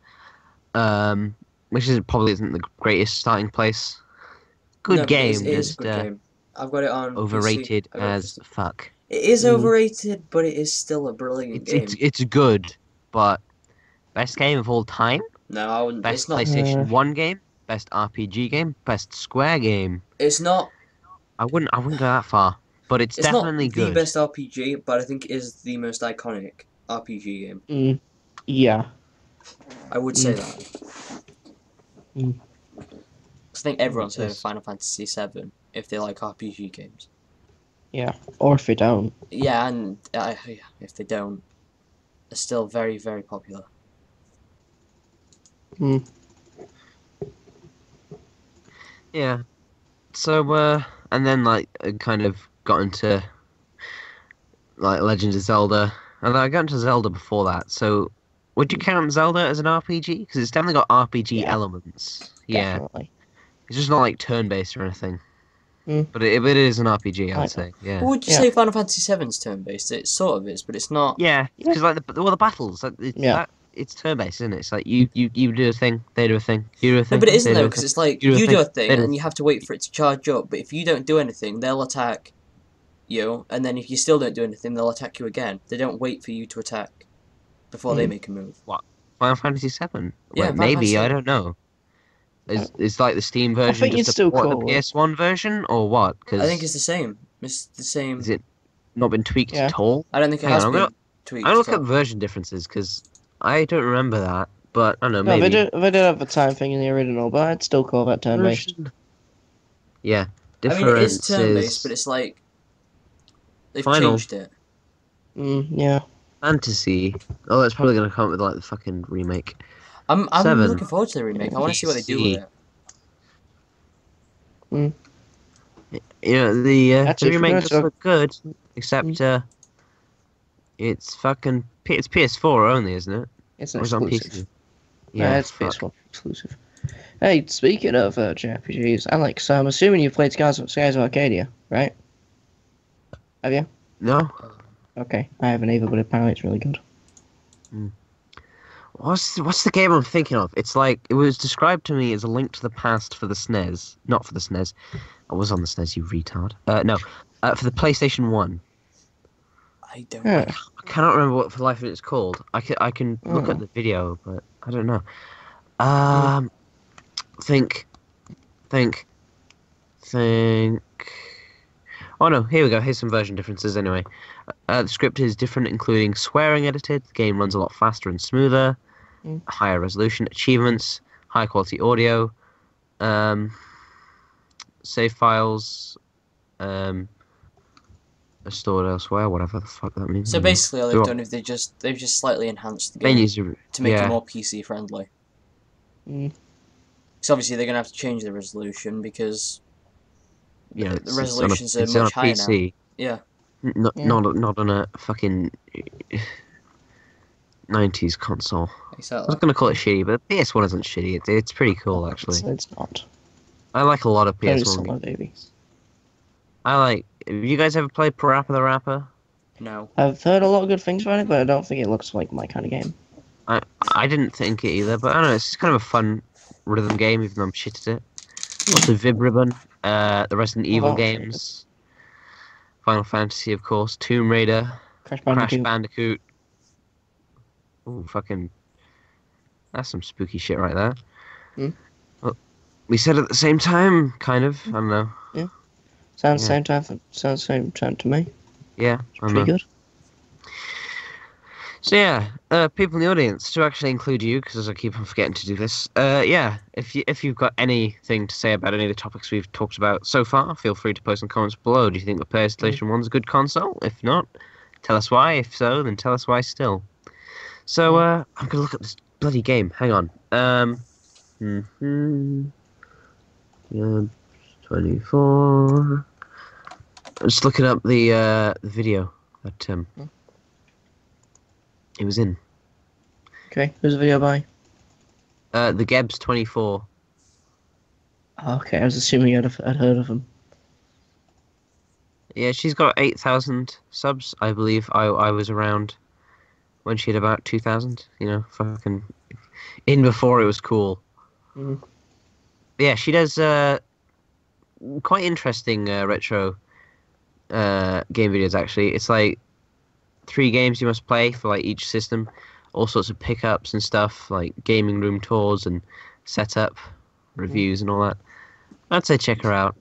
Speaker 1: which probably isn't the greatest starting place. Good
Speaker 2: No,
Speaker 1: game,
Speaker 2: it is a
Speaker 1: just
Speaker 2: good game. I've got it on
Speaker 1: overrated
Speaker 2: PC.
Speaker 1: as fuck.
Speaker 2: It is overrated, but it is still a brilliant game.
Speaker 1: It's good, but best game of all time.
Speaker 2: No, I wouldn't.
Speaker 1: Best
Speaker 2: It's not.
Speaker 1: PlayStation 1 game, best RPG game, best Square game.
Speaker 2: It's not.
Speaker 1: I wouldn't go that far, but it's definitely
Speaker 2: not the
Speaker 1: good.
Speaker 2: best RPG, but I think it is the most iconic RPG game.
Speaker 3: Yeah.
Speaker 2: I would say that. I think everyone's heard of
Speaker 1: Yes.
Speaker 2: Final Fantasy VII if they like RPG games.
Speaker 3: Yeah. Or if they don't.
Speaker 2: Yeah, and if they don't, they're still very, very popular.
Speaker 1: Yeah. So, and then like I kind of got into like Legend of Zelda, and I got into Zelda before that. So, would you count Zelda as an RPG? Because it's definitely got RPG
Speaker 3: Yeah.
Speaker 1: elements. Yeah.
Speaker 3: Definitely.
Speaker 1: It's just not like turn-based or anything. But it is an RPG, I'd
Speaker 3: Like,
Speaker 1: say. Yeah.
Speaker 2: Well, would you
Speaker 3: Yeah.
Speaker 2: say Final Fantasy VII's turn-based? It sort of is, but it's not.
Speaker 1: Yeah,
Speaker 3: Yeah.
Speaker 1: because like the battles, like,
Speaker 3: Yeah.
Speaker 1: it's turn-based, isn't it? It's like you do a thing, they do a thing, you do a
Speaker 2: No,
Speaker 1: thing,
Speaker 2: but it isn't
Speaker 1: they do
Speaker 2: though,
Speaker 1: a
Speaker 2: because
Speaker 1: thing,
Speaker 2: it's like
Speaker 1: you do a
Speaker 2: you
Speaker 1: thing,
Speaker 2: do a
Speaker 1: they
Speaker 2: thing
Speaker 1: do a
Speaker 2: and you have to wait for it to charge up. But if you don't do anything, they'll attack you, and then if you still don't do anything, they'll attack you again. They don't wait for you to attack before they make a move.
Speaker 1: What? Final Fantasy VII?
Speaker 2: Yeah,
Speaker 1: Wait,
Speaker 2: Final Fantasy
Speaker 1: maybe I
Speaker 2: VII.
Speaker 1: don't know.
Speaker 3: Uh,
Speaker 1: Is like the Steam
Speaker 3: I
Speaker 1: version
Speaker 3: think
Speaker 1: just
Speaker 3: you'd
Speaker 1: a
Speaker 3: still
Speaker 1: port of
Speaker 3: call
Speaker 1: the
Speaker 3: it.
Speaker 1: PS1 version, or what?
Speaker 2: I think
Speaker 1: Because
Speaker 2: it's the same. It's the same.
Speaker 1: is it not been tweaked
Speaker 3: Yeah.
Speaker 1: at all?
Speaker 2: I don't think it
Speaker 1: Hang on,
Speaker 2: has been
Speaker 1: I'm
Speaker 2: tweaked
Speaker 1: gonna
Speaker 2: at
Speaker 1: look up
Speaker 2: all.
Speaker 1: version differences because I don't remember that, but I don't know,
Speaker 3: No,
Speaker 1: maybe.
Speaker 3: they did have a time thing in the original, but I'd still call that turn-based.
Speaker 1: Version. Yeah,
Speaker 2: I mean, it is turn-based,
Speaker 1: differences.
Speaker 2: but it's like they've
Speaker 1: Final
Speaker 2: changed it.
Speaker 3: Yeah.
Speaker 1: Fantasy. Oh, that's probably gonna come up with like the fucking remake.
Speaker 2: I'm
Speaker 1: 7
Speaker 2: looking forward to the remake. I want to see what they do with it.
Speaker 1: You know the
Speaker 3: Actually, if we're
Speaker 1: remake
Speaker 3: gonna
Speaker 1: does
Speaker 3: talk-
Speaker 1: look good, except it's fucking it's PS4 only, isn't it?
Speaker 3: It's an
Speaker 1: Or is it on
Speaker 3: exclusive.
Speaker 1: PC? Yeah,
Speaker 3: It's
Speaker 1: fuck.
Speaker 3: PS4 exclusive. Hey, speaking of JRPGs, so I'm assuming you've played Skies of Arcadia, right? Have you?
Speaker 1: No.
Speaker 3: Okay, I haven't either, but apparently it's really good.
Speaker 1: What's the game I'm thinking of? It's like it was described to me as a Link to the Past for the SNES, not for the SNES. I was on the SNES, you retard. No, for the PlayStation 1.
Speaker 2: I don't.
Speaker 3: Yeah.
Speaker 1: I cannot remember what for the life of it's called. I can look at the video, but I don't know. Think. Oh no, here we go. Here's some version differences anyway. The script is different, including swearing edited. The game runs a lot faster and smoother. Higher resolution, achievements, high quality audio. Save files are stored elsewhere, whatever the fuck that means.
Speaker 2: So basically, all they've done is they've just slightly enhanced the game
Speaker 1: menus
Speaker 2: to make it
Speaker 1: yeah.
Speaker 2: more PC friendly.
Speaker 3: Mm.
Speaker 2: So obviously they're gonna have to change the resolution because
Speaker 1: You know,
Speaker 2: the resolutions
Speaker 1: it's
Speaker 2: are
Speaker 1: on a
Speaker 2: much higher now.
Speaker 1: PC.
Speaker 2: Yeah.
Speaker 1: Not
Speaker 3: Yeah.
Speaker 1: not on a fucking 90s console. I was
Speaker 2: Exactly.
Speaker 1: gonna call it shitty, but PS1 isn't shitty. It's pretty cool actually.
Speaker 3: It's not.
Speaker 1: I like a lot of
Speaker 3: Very
Speaker 1: PS1
Speaker 3: similar,
Speaker 1: games.
Speaker 3: baby.
Speaker 1: I like. Have you guys ever played Parappa the Rapper?
Speaker 2: No.
Speaker 3: I've heard a lot of good things about it, but I don't think it looks like my kind of game.
Speaker 1: I didn't think it either, but I don't know. It's kind of a fun rhythm game, even though I'm shit at it. Also, Vib Ribbon, the Resident Evil
Speaker 3: that was really
Speaker 1: games, Final Fantasy, of course, Tomb Raider,
Speaker 3: Crash
Speaker 1: Crash
Speaker 3: Bandicoot.
Speaker 1: Bandicoot. Ooh, fucking. That's some spooky shit right there.
Speaker 3: Hmm.
Speaker 1: Well, we said at the same time, kind of. I don't know.
Speaker 3: Sounds
Speaker 1: Yeah.
Speaker 3: same time to me.
Speaker 1: Yeah, I
Speaker 3: Pretty
Speaker 1: know.
Speaker 3: good.
Speaker 1: So yeah, people in the audience, to actually include you, because I keep on forgetting to do this. Yeah, if you've got anything to say about any of the topics we've talked about so far, feel free to post in the comments below. Do you think the PlayStation 1's a good console? If not, tell us why. If so, then tell us why still. So I'm gonna look at this bloody game. Hang on. 24. I'm just looking up the video that it was in.
Speaker 3: Okay, who's the video by?
Speaker 1: The Gebs 24.
Speaker 3: Oh, okay, I was assuming I'd heard of him.
Speaker 1: Yeah, she's got 8,000 subs. I believe I was around when she had about 2,000. You know, fucking in before it was cool.
Speaker 3: Mhm.
Speaker 1: Yeah, she does quite interesting retro game videos. Actually, it's like 3 games you must play for like each system. All sorts of pickups and stuff, like gaming room tours and setup reviews and all that. I'd say check her out.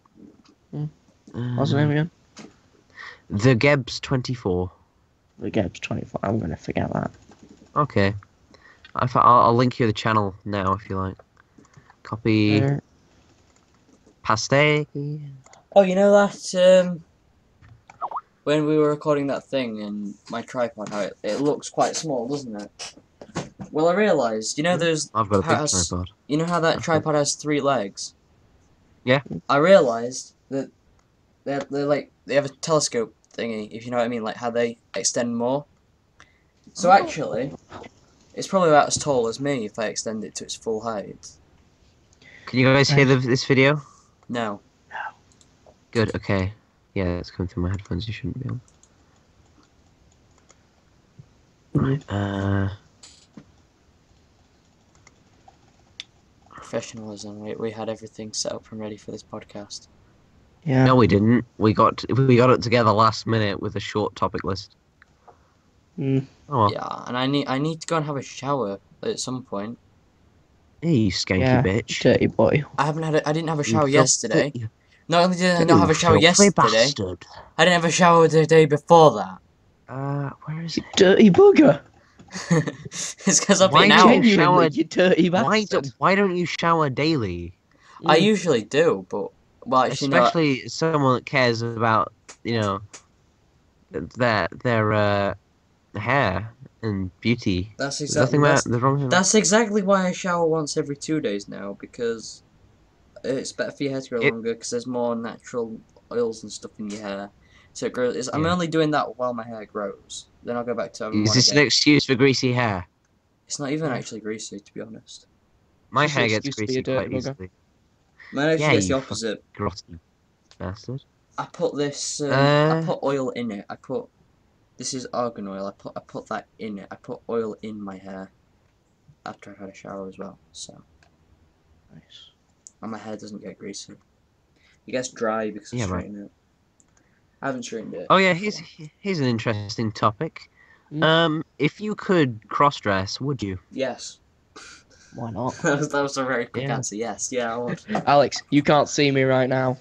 Speaker 3: What's the name again?
Speaker 1: The Gebs 24.
Speaker 3: The Gebs 24. I'm gonna forget that.
Speaker 1: Okay. I'll link you the channel now if you like. Copy. Paste.
Speaker 2: Oh, you know that when we were recording that thing and my tripod, how it looks quite small, doesn't it? Well, I realised, you know,
Speaker 1: I've got a big
Speaker 2: has-
Speaker 1: tripod.
Speaker 2: you know how that tripod has 3 legs.
Speaker 1: Yeah.
Speaker 2: I realised that they have a telescope thingy, if you know what I mean, like how they extend more. So actually, it's probably about as tall as me if I extend it to its full height.
Speaker 1: Can you guys hear this video?
Speaker 2: No.
Speaker 1: Good. Okay. Yeah, it's coming through my headphones. You shouldn't be able. Right.
Speaker 2: Professionalism. We had everything set up and ready for this podcast.
Speaker 3: Yeah.
Speaker 1: No, we didn't. We got it together last minute with a short topic list.
Speaker 3: Mm.
Speaker 1: Oh well.
Speaker 2: Yeah, and I need to go and have a shower at some point.
Speaker 1: Hey, you skanky
Speaker 3: Yeah.
Speaker 1: bitch.
Speaker 3: Dirty boy.
Speaker 2: I didn't have a
Speaker 1: You
Speaker 2: shower yesterday.
Speaker 1: filthy-
Speaker 2: Not only did I
Speaker 1: you
Speaker 2: not have a shower
Speaker 1: filthy
Speaker 2: yesterday,
Speaker 1: bastard.
Speaker 2: I didn't have a shower the day before that.
Speaker 1: Where is
Speaker 3: You
Speaker 1: it?
Speaker 3: dirty bugger.
Speaker 2: It's because I've
Speaker 1: Why
Speaker 2: been
Speaker 1: do
Speaker 2: out.
Speaker 1: you
Speaker 3: Genuinely,
Speaker 1: shower-
Speaker 3: you dirty
Speaker 1: Why
Speaker 3: bastard.
Speaker 1: why don't you shower daily?
Speaker 2: I
Speaker 3: Mm.
Speaker 2: usually do, but well, actually, no.
Speaker 1: Especially someone that cares about their hair and beauty.
Speaker 2: That's
Speaker 1: There's
Speaker 2: exactly
Speaker 1: nothing there's wrong with that.
Speaker 2: that's exactly why I shower once every 2 days now, because it's better for your hair to grow longer because there's more natural oils and stuff in your hair. So it grows. I'm
Speaker 1: Yeah.
Speaker 2: only doing that while my hair grows. Then I'll go back to having
Speaker 1: Is
Speaker 2: one
Speaker 1: this an
Speaker 2: again.
Speaker 1: excuse for greasy hair?
Speaker 2: It's not even
Speaker 3: Yeah.
Speaker 2: actually greasy, to be honest.
Speaker 1: My
Speaker 3: Just an
Speaker 1: hair gets
Speaker 3: excuse to be a
Speaker 1: greasy quite
Speaker 3: dirty bugger.
Speaker 1: easily.
Speaker 2: Mine actually
Speaker 1: Yeah,
Speaker 2: gets the
Speaker 1: you
Speaker 2: opposite.
Speaker 1: Grotty bastard.
Speaker 2: I put this. I
Speaker 1: Uh.
Speaker 2: put oil in it. This is argan oil. I put that in it. I put oil in my hair after I've had a shower as well. So,
Speaker 3: Nice.
Speaker 2: and my hair doesn't get greasy. It gets dry because I
Speaker 1: Yeah, right.
Speaker 2: straighten it. I haven't straightened it.
Speaker 1: Oh yeah, here's an interesting topic.
Speaker 3: Mm.
Speaker 1: If you could cross-dress, would you?
Speaker 2: Yes.
Speaker 3: Why not?
Speaker 2: that was a very quick
Speaker 1: Yeah.
Speaker 2: answer. Yes. Yeah, I would.
Speaker 3: Alex, you can't see me right now.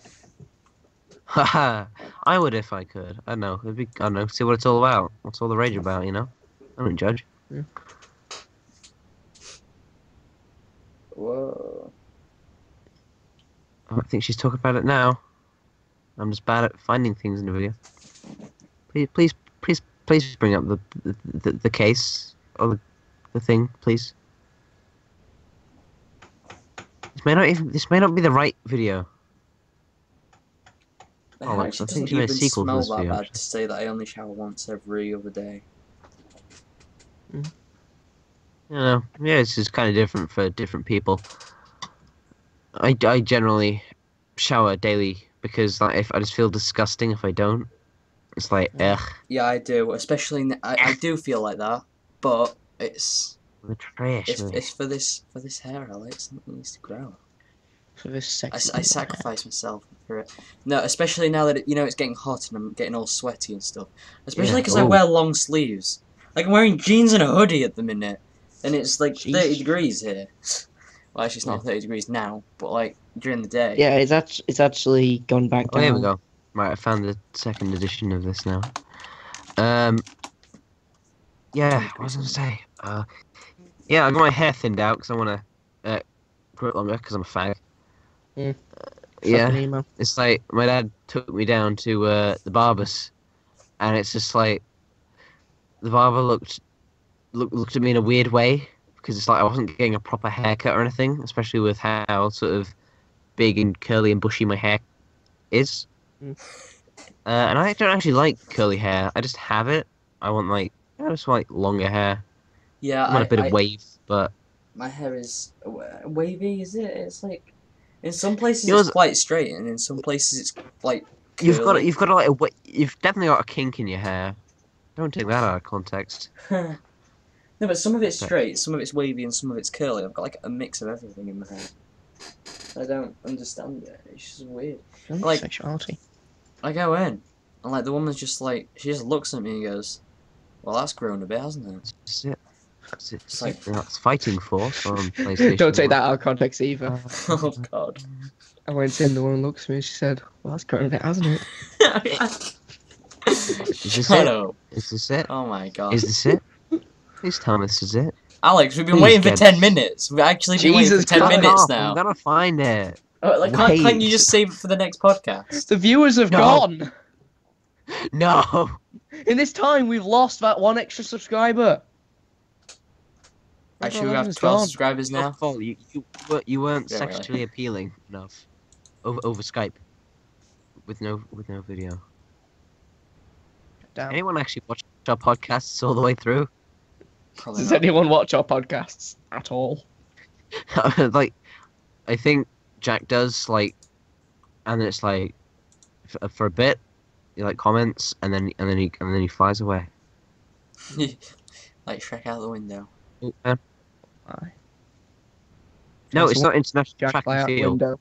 Speaker 1: Haha, I would if I could. I don't know. I don't know. See what it's all about. What's all the rage about? You know. I don't judge.
Speaker 2: Whoa.
Speaker 1: Oh, I think she's talking about it now. I'm just bad at finding things in the video. Please bring up the case or the thing, please. This may not be the right video.
Speaker 2: It
Speaker 1: Oh, look,
Speaker 2: actually
Speaker 1: I think
Speaker 2: doesn't
Speaker 1: she made a
Speaker 2: even
Speaker 1: sequel to
Speaker 2: smell
Speaker 1: this
Speaker 2: that
Speaker 1: video,
Speaker 2: bad
Speaker 1: actually.
Speaker 2: to say that I only shower once every other day.
Speaker 1: You know, yeah, it's just kind of different for different people. I generally shower daily because like if I just feel disgusting if I don't. It's like ugh,
Speaker 2: Yeah, I do. Especially I do feel like that, but it's
Speaker 1: the trash.
Speaker 2: it's for this hair, Alex. It needs to grow.
Speaker 3: For this
Speaker 2: I
Speaker 3: sexy.
Speaker 2: sacrifice myself for it. No, especially now that it's getting hot and I'm getting all sweaty and stuff. Especially
Speaker 1: Yeah.
Speaker 2: because I
Speaker 1: Oh.
Speaker 2: wear long sleeves. Like I'm wearing jeans and a hoodie at the minute, and it's like
Speaker 3: Jeez.
Speaker 2: 30 degrees here. Well, actually, it's not 30 degrees now, but like during the day.
Speaker 3: Yeah, it's actually gone back
Speaker 1: Oh,
Speaker 3: down.
Speaker 1: here we go. Right, I found the second edition of this now. Yeah, what was I gonna say? Yeah, I got my hair thinned out because I want to grow it longer because I'm a fag.
Speaker 3: Mm.
Speaker 1: Yeah,
Speaker 3: Fucking emo.
Speaker 1: it's like my dad took me down to the barber's, and it's just like the barber looked at me in a weird way because it's like I wasn't getting a proper haircut or anything, especially with how sort of big and curly and bushy my hair is.
Speaker 3: Mm.
Speaker 1: And I don't actually like curly hair. I just have it. I just want longer hair.
Speaker 2: Yeah,
Speaker 1: I want a bit of wave, but
Speaker 2: my hair is wavy. Is it? It's like in some places
Speaker 1: Yours-
Speaker 2: it's quite straight, and in some places it's like
Speaker 1: you've
Speaker 2: curly.
Speaker 1: you've definitely got a kink in your hair. Don't take that out of context.
Speaker 2: No, but some of it's straight, some of it's wavy, and some of it's curly. I've got like a mix of everything in my hair. I don't understand it. It's just weird. Like-
Speaker 3: Sexuality.
Speaker 2: I go in, and like the woman's just like, she just looks at me and goes, "Well, that's grown a bit, hasn't it?"
Speaker 1: That's it. That's it.
Speaker 2: It's like-
Speaker 1: That's Fighting Force on PlayStation.
Speaker 3: Don't take that out of context either.
Speaker 2: Oh God.
Speaker 3: I went in, the woman looks at me and she said, well, that's grown a bit, hasn't it?
Speaker 1: Is this
Speaker 2: Shut
Speaker 1: it?
Speaker 2: up.
Speaker 1: Is this it?
Speaker 2: Oh my God.
Speaker 1: Is this it? Please tell me this is it.
Speaker 2: Alex, we've been
Speaker 1: Please
Speaker 2: waiting for
Speaker 1: get
Speaker 2: 10
Speaker 1: this.
Speaker 2: minutes. We've actually been waiting
Speaker 3: Jesus
Speaker 2: for 10
Speaker 3: Christ.
Speaker 2: minutes
Speaker 1: I'm
Speaker 2: now.
Speaker 1: gonna find it.
Speaker 2: Oh, like, can't you
Speaker 1: Wait.
Speaker 2: just save it for the next podcast?
Speaker 3: The viewers have
Speaker 1: No.
Speaker 3: gone!
Speaker 1: No.
Speaker 3: In this time, we've lost that one extra subscriber.
Speaker 2: Actually, we
Speaker 3: Everyone
Speaker 2: have
Speaker 3: is
Speaker 2: 12
Speaker 3: gone.
Speaker 2: subscribers
Speaker 1: Your
Speaker 2: now.
Speaker 1: fault. You weren't
Speaker 2: Don't worry.
Speaker 1: sexually appealing enough over Skype with no video.
Speaker 3: Damn.
Speaker 1: Anyone actually watch our podcasts all the way through?
Speaker 2: Probably
Speaker 3: Does
Speaker 2: not.
Speaker 3: anyone watch our podcasts at all?
Speaker 1: Like, I think Jack does, like, and it's like for a bit. He like comments, and then he flies away.
Speaker 2: Like Shrek out the window.
Speaker 1: Oh,
Speaker 3: Why?
Speaker 1: no,
Speaker 3: Tries
Speaker 1: it's
Speaker 3: to
Speaker 1: not international
Speaker 3: Jack
Speaker 1: track
Speaker 3: fly
Speaker 1: and
Speaker 3: out the
Speaker 1: field.
Speaker 3: window.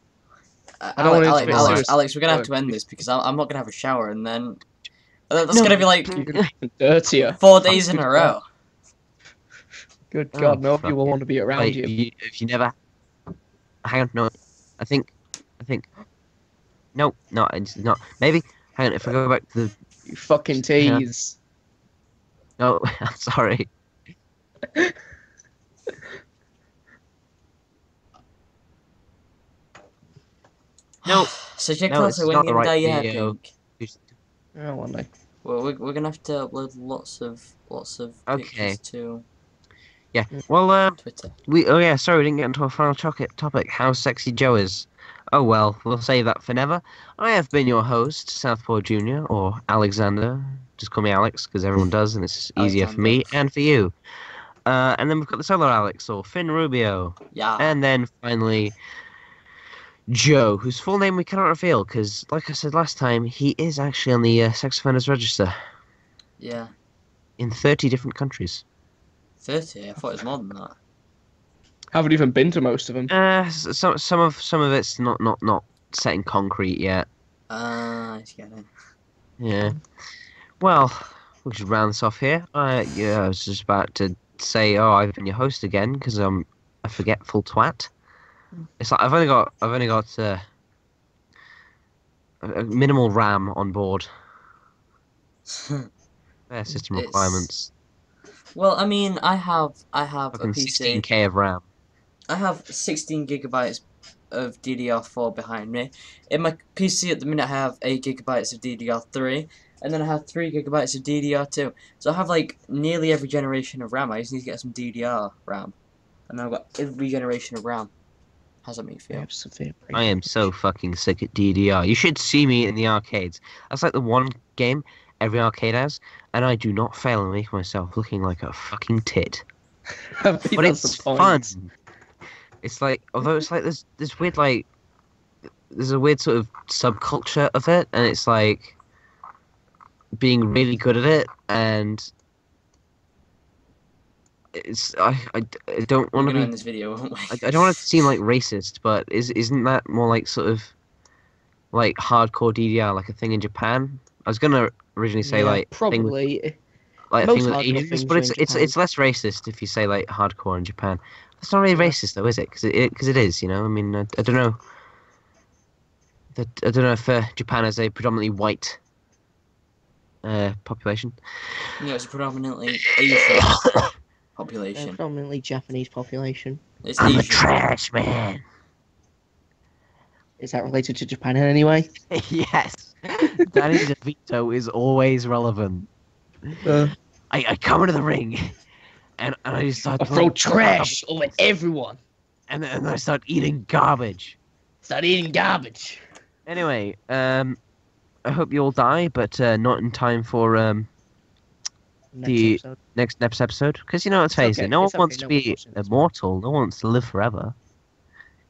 Speaker 3: I don't want it to be
Speaker 2: Alex,
Speaker 3: serious.
Speaker 2: Alex, we're gonna have to end this because I'm not gonna have a shower, and then that's
Speaker 1: No.
Speaker 2: gonna be like
Speaker 3: You're gonna be dirtier.
Speaker 2: 4 days in a
Speaker 3: Good
Speaker 2: row.
Speaker 3: Good
Speaker 1: Oh,
Speaker 3: God, no
Speaker 1: fuck
Speaker 3: people
Speaker 1: it.
Speaker 3: want to be around
Speaker 1: Wait,
Speaker 3: you.
Speaker 1: if you never hang on, no, I think no, it's not. Maybe hang on. If I go back to the
Speaker 3: You fucking
Speaker 1: hang on.
Speaker 3: tease.
Speaker 1: No, I'm sorry. No,
Speaker 2: So check
Speaker 1: no,
Speaker 2: out
Speaker 1: this
Speaker 2: so
Speaker 1: is
Speaker 2: when
Speaker 1: not
Speaker 2: you're
Speaker 1: the
Speaker 2: gonna
Speaker 1: right
Speaker 2: dye your hair
Speaker 1: video.
Speaker 2: pink.
Speaker 3: Oh, one day.
Speaker 2: Well, we're gonna have to upload lots of
Speaker 1: Okay.
Speaker 2: pictures to
Speaker 1: Yeah. Well,
Speaker 2: Twitter.
Speaker 1: oh yeah, sorry, we didn't get into our final topic. How sexy Joe is. Oh well, we'll save that for never. I have been your host, Southpaw Junior, or Alexander. Just call me Alex because everyone does, and it's easier for
Speaker 2: Alexander.
Speaker 1: me and for you. And then we've got the solo Alex, or FinRubio.
Speaker 2: Yeah.
Speaker 1: And then finally, Joe, whose full name we cannot reveal because, like I said last time, he is actually on the sex offenders register
Speaker 2: Yeah.
Speaker 1: in 30 different countries.
Speaker 2: 30? I thought it was more than that.
Speaker 3: Haven't even been to most of them.
Speaker 1: Some of it's not set in concrete yet.
Speaker 2: I get it.
Speaker 1: Yeah. Well, we should round this off here. Yeah, I was just about to say, oh, I've been your host again because I'm a forgetful twat. It's like I've only got a minimal RAM on board. Yeah, system
Speaker 2: It's-
Speaker 1: requirements.
Speaker 2: Well, I mean, I have a
Speaker 1: Fucking
Speaker 2: PC.
Speaker 1: 16K of RAM.
Speaker 2: I have 16 gigabytes of DDR4 behind me. In my PC at the minute, I have 8 gigabytes of DDR3, and then I have 3 gigabytes of DDR2. So I have like nearly every generation of RAM. I just need to get some DDR RAM, and I've got every generation of RAM. How's that make you feel?
Speaker 1: I am so fucking sick at DDR. You should see me in the arcades. That's like the one game every arcade has, and I do not fail and make myself looking like a fucking tit.
Speaker 3: I think
Speaker 1: But
Speaker 3: that's
Speaker 1: it's
Speaker 3: the point.
Speaker 1: fun. It's like, although it's like this weird like, there's a weird sort of subculture of it, and it's like being really good at it, and it's I don't
Speaker 2: We're
Speaker 1: want to
Speaker 2: gonna
Speaker 1: be
Speaker 2: end this video, won't we?
Speaker 1: I don't want to seem like racist, but isn't that more like sort of like hardcore DDR, like a thing in Japan? I was gonna originally say
Speaker 3: Yeah,
Speaker 1: like
Speaker 3: probably.
Speaker 1: like a
Speaker 3: Most
Speaker 1: thing with
Speaker 3: hardcore
Speaker 1: Asians,
Speaker 3: things
Speaker 1: but
Speaker 3: are
Speaker 1: it's
Speaker 3: in
Speaker 1: it's
Speaker 3: Japan.
Speaker 1: it's less racist if you say like hardcore in Japan. That's not really
Speaker 3: Yeah.
Speaker 1: racist though, is it? Because it is, you know. I mean, I don't know. I don't know if Japan has a predominantly white population.
Speaker 2: No, it's a predominantly Asian population.
Speaker 3: Predominantly Japanese population.
Speaker 2: It's
Speaker 1: I'm a
Speaker 2: Asian.
Speaker 1: trash man.
Speaker 3: Is that related to Japan in any way?
Speaker 1: Yes, Danny DeVito is always relevant. I come into the ring, and I just start
Speaker 3: I throw trash over everyone.
Speaker 1: and then I start eating garbage.
Speaker 3: Start eating garbage.
Speaker 1: Anyway, I hope you all die, but not in time for The- next episode. Because you know, let's face
Speaker 3: okay,
Speaker 1: it, no one
Speaker 3: it's okay,
Speaker 1: wants to
Speaker 3: no one
Speaker 1: be
Speaker 3: watching this.
Speaker 1: immortal. No one wants to live forever.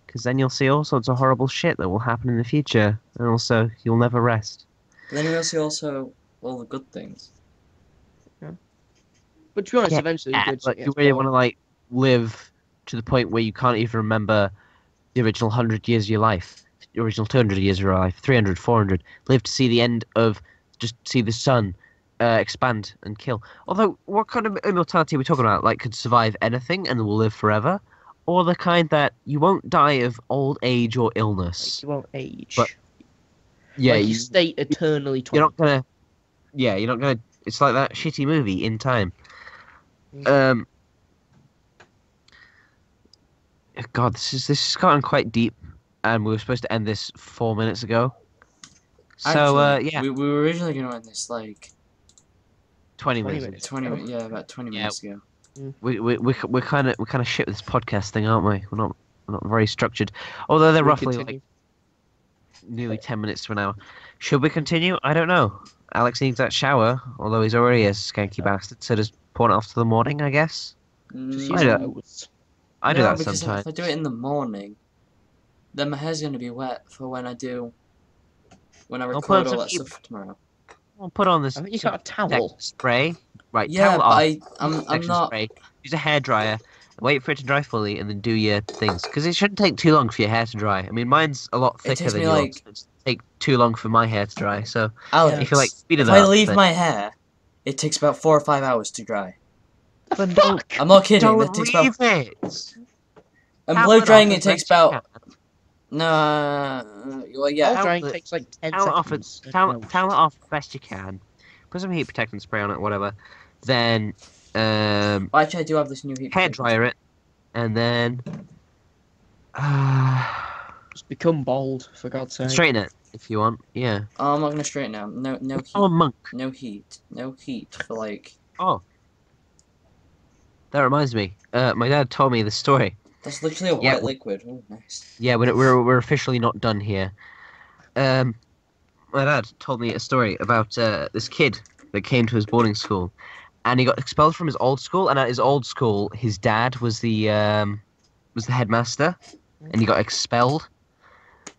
Speaker 1: Because then you'll see all sorts of horrible shit that will happen in the future, and also you'll never rest.
Speaker 2: But then we'll see also all the good things.
Speaker 3: But to be honest,
Speaker 1: Yeah,
Speaker 3: eventually
Speaker 1: Yeah,
Speaker 3: good
Speaker 1: but
Speaker 3: shit
Speaker 1: you
Speaker 3: gets
Speaker 1: really want to
Speaker 3: boring.
Speaker 1: like live to the point where you can't even remember the original 100 years of your life, the original 200 years of your life, 300, 400. Live to see the end of, just see the sun expand and kill. Although, what kind of immortality are we talking about? Like, could survive anything and will live forever? Or the kind that you won't die of old age or
Speaker 3: Like,
Speaker 1: illness?
Speaker 3: you won't age.
Speaker 1: But- Yeah,
Speaker 3: like you stay eternally 20.
Speaker 1: you're not gonna. Yeah, you're not gonna. It's like that shitty movie In Time.
Speaker 3: Mm.
Speaker 1: God, this has gotten quite deep, and we were supposed to end this 4 minutes ago. So
Speaker 2: Actually,
Speaker 1: yeah,
Speaker 2: we were originally going to end this like
Speaker 1: 20
Speaker 3: 20
Speaker 1: minutes.
Speaker 3: minutes.
Speaker 2: 20
Speaker 3: ago.
Speaker 2: yeah, about 20 minutes ago.
Speaker 1: We're kind of shit with this podcast thing, aren't we? We're not very structured. Although they're
Speaker 3: We
Speaker 1: roughly
Speaker 3: continue.
Speaker 1: like nearly 10 minutes to an hour. Should we continue? I don't know. Alex needs that shower, although he's already a skanky bastard, so just pawn it off to the morning, I guess.
Speaker 3: Just
Speaker 2: Mm,
Speaker 3: use
Speaker 1: I
Speaker 3: your
Speaker 1: don't-
Speaker 3: nose.
Speaker 1: I do
Speaker 2: no,
Speaker 1: that
Speaker 2: because
Speaker 1: sometimes.
Speaker 2: if I do it in the morning, then my hair's going to be wet for when I do when I
Speaker 1: I'll
Speaker 2: record
Speaker 1: put
Speaker 2: all
Speaker 1: some
Speaker 2: that
Speaker 1: heat.
Speaker 2: stuff tomorrow.
Speaker 1: I'll put on this
Speaker 3: I think you
Speaker 1: some
Speaker 3: got a towel.
Speaker 1: protective spray. Right,
Speaker 2: Yeah,
Speaker 1: towel
Speaker 2: but
Speaker 1: off.
Speaker 2: I'm
Speaker 1: Protection
Speaker 2: not.
Speaker 1: spray. Use a hairdryer. Wait for it to dry fully, and then do your things. Because it shouldn't take too long for your hair to dry. I mean, mine's a lot
Speaker 2: It
Speaker 1: thicker
Speaker 2: takes
Speaker 1: than
Speaker 2: me
Speaker 1: yours.
Speaker 2: like
Speaker 1: So it's take too long for my hair to dry. So
Speaker 2: Alex,
Speaker 1: if you like speed it
Speaker 2: if I
Speaker 1: up,
Speaker 2: leave
Speaker 1: then,
Speaker 2: my hair, it takes about 4 or 5 hours to dry.
Speaker 1: then don't
Speaker 3: Fuck!
Speaker 2: I'm not kidding. That
Speaker 1: don't
Speaker 2: takes about.
Speaker 1: leave it.
Speaker 2: And
Speaker 1: Towel
Speaker 2: blow
Speaker 1: it off
Speaker 2: drying
Speaker 1: as
Speaker 2: it takes
Speaker 1: best you
Speaker 2: about.
Speaker 1: can.
Speaker 2: No, well, yeah.
Speaker 3: All
Speaker 1: Towel
Speaker 3: drying
Speaker 1: it-
Speaker 3: takes like 10
Speaker 1: Towel it off.
Speaker 3: seconds.
Speaker 1: Towel it off best you can. Put some heat protectant spray on it, whatever. Then
Speaker 2: Well, actually, I do have this new heat
Speaker 1: hair
Speaker 2: protectant
Speaker 1: dryer it, and then
Speaker 3: Just become bald, for God's sake.
Speaker 1: straighten it if you want. Yeah.
Speaker 2: Oh, I'm not gonna straighten now. No heat.
Speaker 1: Oh, monk.
Speaker 2: No heat for like.
Speaker 1: Oh, that reminds me. My dad told me the story.
Speaker 2: That's literally a
Speaker 1: Yeah,
Speaker 2: white liquid. Oh, nice.
Speaker 1: Yeah, we're officially not done here. Um, my dad told me a story about this kid that came to his boarding school, and he got expelled from his old school. And at his old school, his dad was the headmaster, and he got expelled.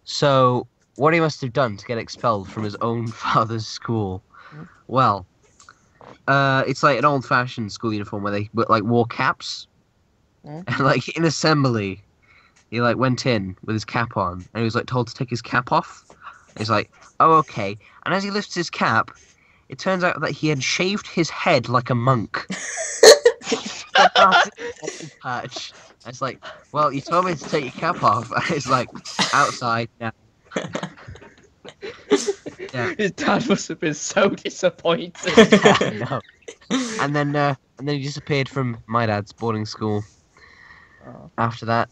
Speaker 1: So what he must have done to get expelled from his own father's school? Well, it's like an old-fashioned school uniform where they like wore caps, and like in assembly. He like went in with his cap on, and he was like told to take his cap off. And he's like, "Oh, okay." And as he lifts his cap, it turns out that he had shaved his head like a monk. A massive patch. And it's like, "Well, you told me to take your cap off." And it's like, "Outside now." Yeah.
Speaker 3: His dad must have been so disappointed.
Speaker 1: Yeah, no. And then he disappeared from my dad's boarding school.
Speaker 3: Oh.
Speaker 1: After that,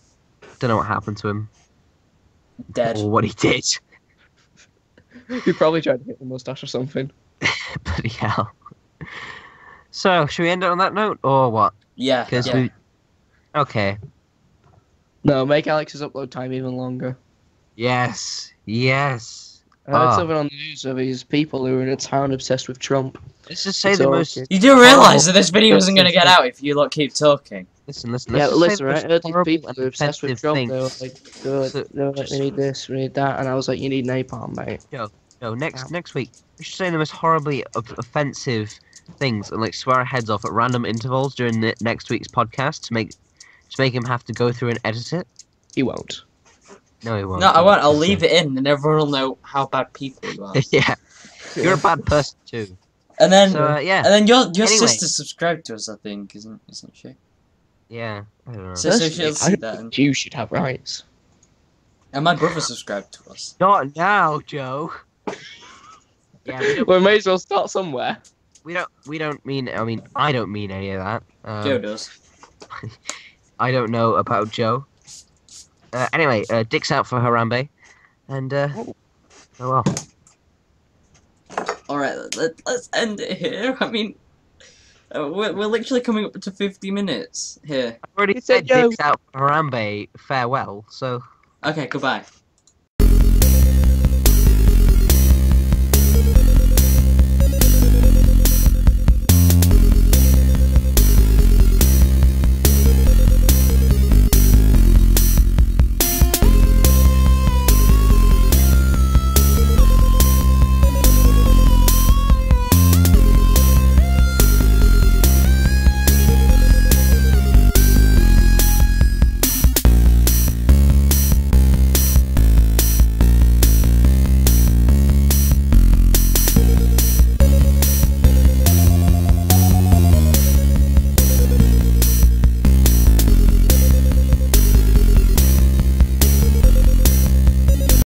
Speaker 1: don't know what happened to him
Speaker 2: Dead.
Speaker 1: or what he did.
Speaker 3: He probably tried to hit the mustache or something.
Speaker 1: Bloody hell. So, should we end it on that note, or what?
Speaker 2: Yeah.
Speaker 1: Because
Speaker 2: Yeah.
Speaker 1: Okay.
Speaker 3: No, make Alex's upload time even longer.
Speaker 1: Yes.
Speaker 3: I heard
Speaker 1: Ah.
Speaker 3: something on the news of these people who are in a town obsessed with Trump.
Speaker 1: Let's just say
Speaker 3: It's
Speaker 1: the
Speaker 3: all
Speaker 1: most.
Speaker 3: okay.
Speaker 2: You do realise that this video isn't gonna get out if you lot keep talking.
Speaker 1: Listen. Let's
Speaker 3: Yeah,
Speaker 1: just
Speaker 3: listen,
Speaker 1: say the
Speaker 3: right?
Speaker 1: most
Speaker 3: I heard these
Speaker 1: horrible
Speaker 3: people
Speaker 1: and
Speaker 3: who are obsessed with
Speaker 1: offensive
Speaker 3: Trump.
Speaker 1: thing.
Speaker 3: They were like, good.
Speaker 1: So,
Speaker 3: They were like,
Speaker 1: just-
Speaker 3: we need this, we need that. And I was like, you need napalm, mate.
Speaker 1: No, next week we should say the most horribly offensive things and like swear our heads off at random intervals during the next week's podcast to make him have to go through and edit it.
Speaker 3: He won't.
Speaker 1: No, he won't.
Speaker 2: No, I won't. I'll leave it in, and everyone will know how bad people you are.
Speaker 1: Yeah, you're a bad person too.
Speaker 2: And then,
Speaker 1: So yeah,
Speaker 2: and then your
Speaker 1: Anyway.
Speaker 2: sister subscribed to us, I think, isn't she?
Speaker 1: yeah. I don't know.
Speaker 2: So she'll
Speaker 3: I
Speaker 2: see
Speaker 3: don't
Speaker 2: that.
Speaker 3: think you should have rights.
Speaker 2: And my brother subscribed to us.
Speaker 1: Not now, Joe. Yeah,
Speaker 3: We may as well start somewhere.
Speaker 1: we don't mean. I mean, I don't mean any of that.
Speaker 2: Joe does.
Speaker 1: I don't know about Joe. Anyway, Dick's out for Harambe, and oh well.
Speaker 2: All right, let's end it here. I mean, we're literally coming up to 50 minutes here.
Speaker 1: I've already
Speaker 3: You
Speaker 1: said
Speaker 3: said Joe.
Speaker 1: Dick's out for Harambe. Farewell. So.
Speaker 2: Okay, goodbye.